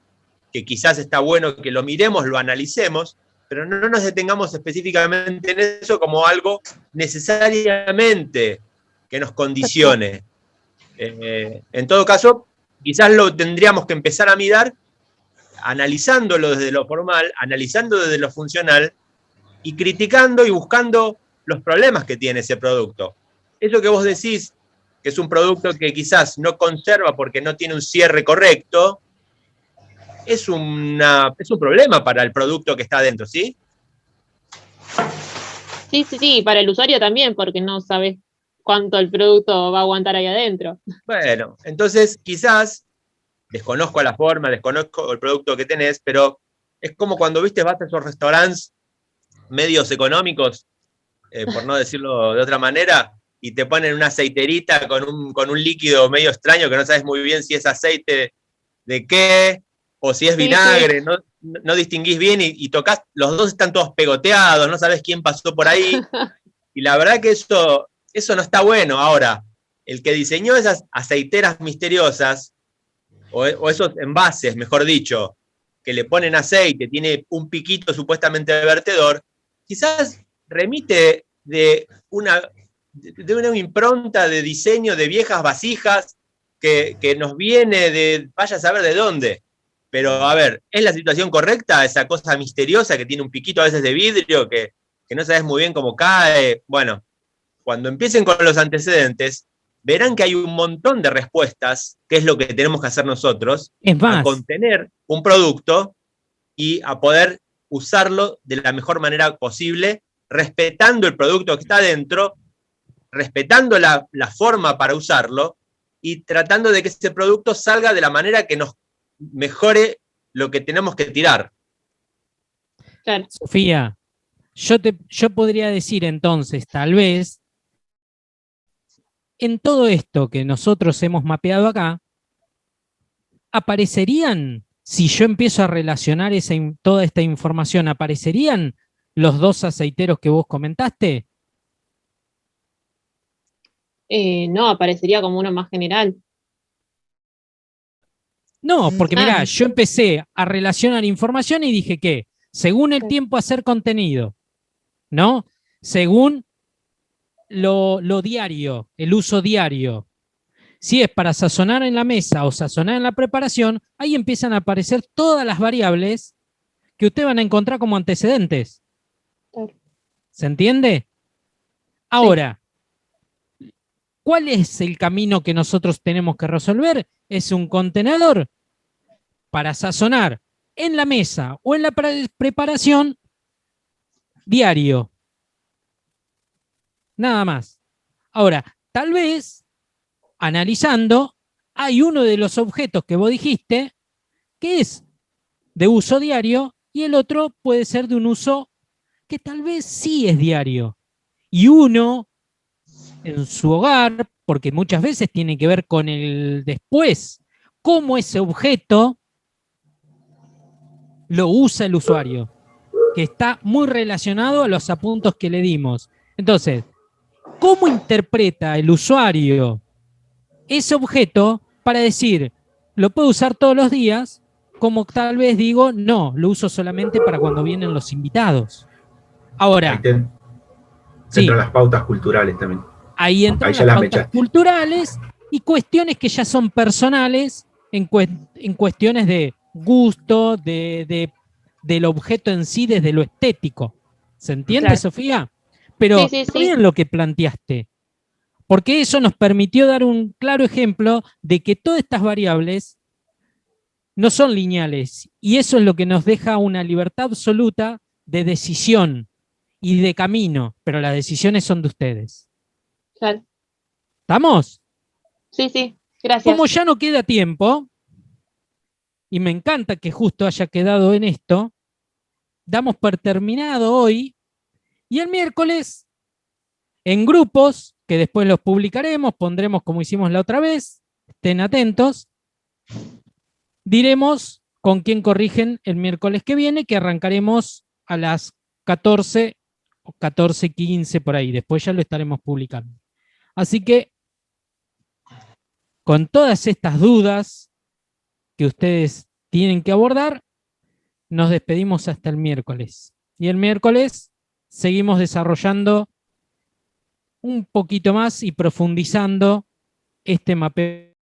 que quizás está bueno que lo miremos, lo analicemos, pero no nos detengamos específicamente en eso como algo necesariamente que nos condicione. En todo caso, quizás lo tendríamos que empezar a mirar analizándolo desde lo formal, analizando desde lo funcional y criticando y buscando los problemas que tiene ese producto. Eso que vos decís, que es un producto que quizás no conserva porque no tiene un cierre correcto, es un problema para el producto que está adentro, ¿sí? Sí, para el usuario también, porque no sabes cuánto el producto va a aguantar ahí adentro. Bueno, entonces quizás, desconozco la forma, desconozco el producto que tenés, pero es como cuando, viste, vas a esos restaurantes medios económicos, por no decirlo de otra manera, y te ponen una aceiterita con un líquido medio extraño que no sabes muy bien si es aceite de qué, o si es vinagre, sí. No distinguís bien y tocas, los dos están todos pegoteados, no sabes quién pasó por ahí, y la verdad que eso no está bueno. Ahora, el que diseñó esas aceiteras misteriosas, o esos envases, mejor dicho, que le ponen aceite, tiene un piquito supuestamente de vertedor, quizás remite de una impronta de diseño de viejas vasijas que nos viene de, vaya a saber de dónde. Pero, a ver, ¿es la situación correcta? Esa cosa misteriosa que tiene un piquito a veces de vidrio, que no sabes muy bien cómo cae. Bueno, cuando empiecen con los antecedentes, verán que hay un montón de respuestas, que es lo que tenemos que hacer nosotros, a contener un producto y a poder usarlo de la mejor manera posible, respetando el producto que está dentro, respetando la forma para usarlo y tratando de que ese producto salga de la manera que nos mejore lo que tenemos que tirar. Claro. Sofía, yo podría decir entonces, tal vez, en todo esto que nosotros hemos mapeado acá, aparecerían, si yo empiezo a relacionar toda esta información, ¿aparecerían los dos aceiteros que vos comentaste? No, aparecería como uno más general. No, porque mirá, yo empecé a relacionar información y dije que, según el tiempo hacer contenido, ¿no? Según lo diario, el uso diario. Si es para sazonar en la mesa o sazonar en la preparación, ahí empiezan a aparecer todas las variables que ustedes van a encontrar como antecedentes. ¿Se entiende? Ahora, ¿cuál es el camino que nosotros tenemos que resolver? Es un contenedor para sazonar en la mesa o en la preparación diario. Nada más. Ahora, tal vez, analizando, hay uno de los objetos que vos dijiste que es de uso diario y el otro puede ser de un uso que tal vez sí es diario. Y uno, en su hogar, porque muchas veces tiene que ver con el después, cómo ese objeto lo usa el usuario, que está muy relacionado a los apuntos que le dimos. Entonces, ¿cómo interpreta el usuario ese objeto para decir, lo puedo usar todos los días, como tal vez digo, no, lo uso solamente para cuando vienen los invitados? Ahora, entran las pautas culturales también. Ahí entran las pautas culturales y cuestiones que ya son personales en cuestiones de gusto, del objeto en sí, desde lo estético. ¿Se entiende, claro, Sofía? Pero sí. Bien lo que planteaste, porque eso nos permitió dar un claro ejemplo de que todas estas variables no son lineales, y eso es lo que nos deja una libertad absoluta de decisión y de camino, pero las decisiones son de ustedes. Claro. ¿Estamos? Sí, gracias. Como ya no queda tiempo, y me encanta que justo haya quedado en esto, damos por terminado hoy, y el miércoles, en grupos, que después los publicaremos, pondremos como hicimos la otra vez, estén atentos, diremos con quién corrigen el miércoles que viene, que arrancaremos a las 14 14, 15 por ahí. Después ya lo estaremos publicando. Así que, con todas estas dudas que ustedes tienen que abordar, nos despedimos hasta el miércoles. Y el miércoles seguimos desarrollando un poquito más y profundizando este mapeo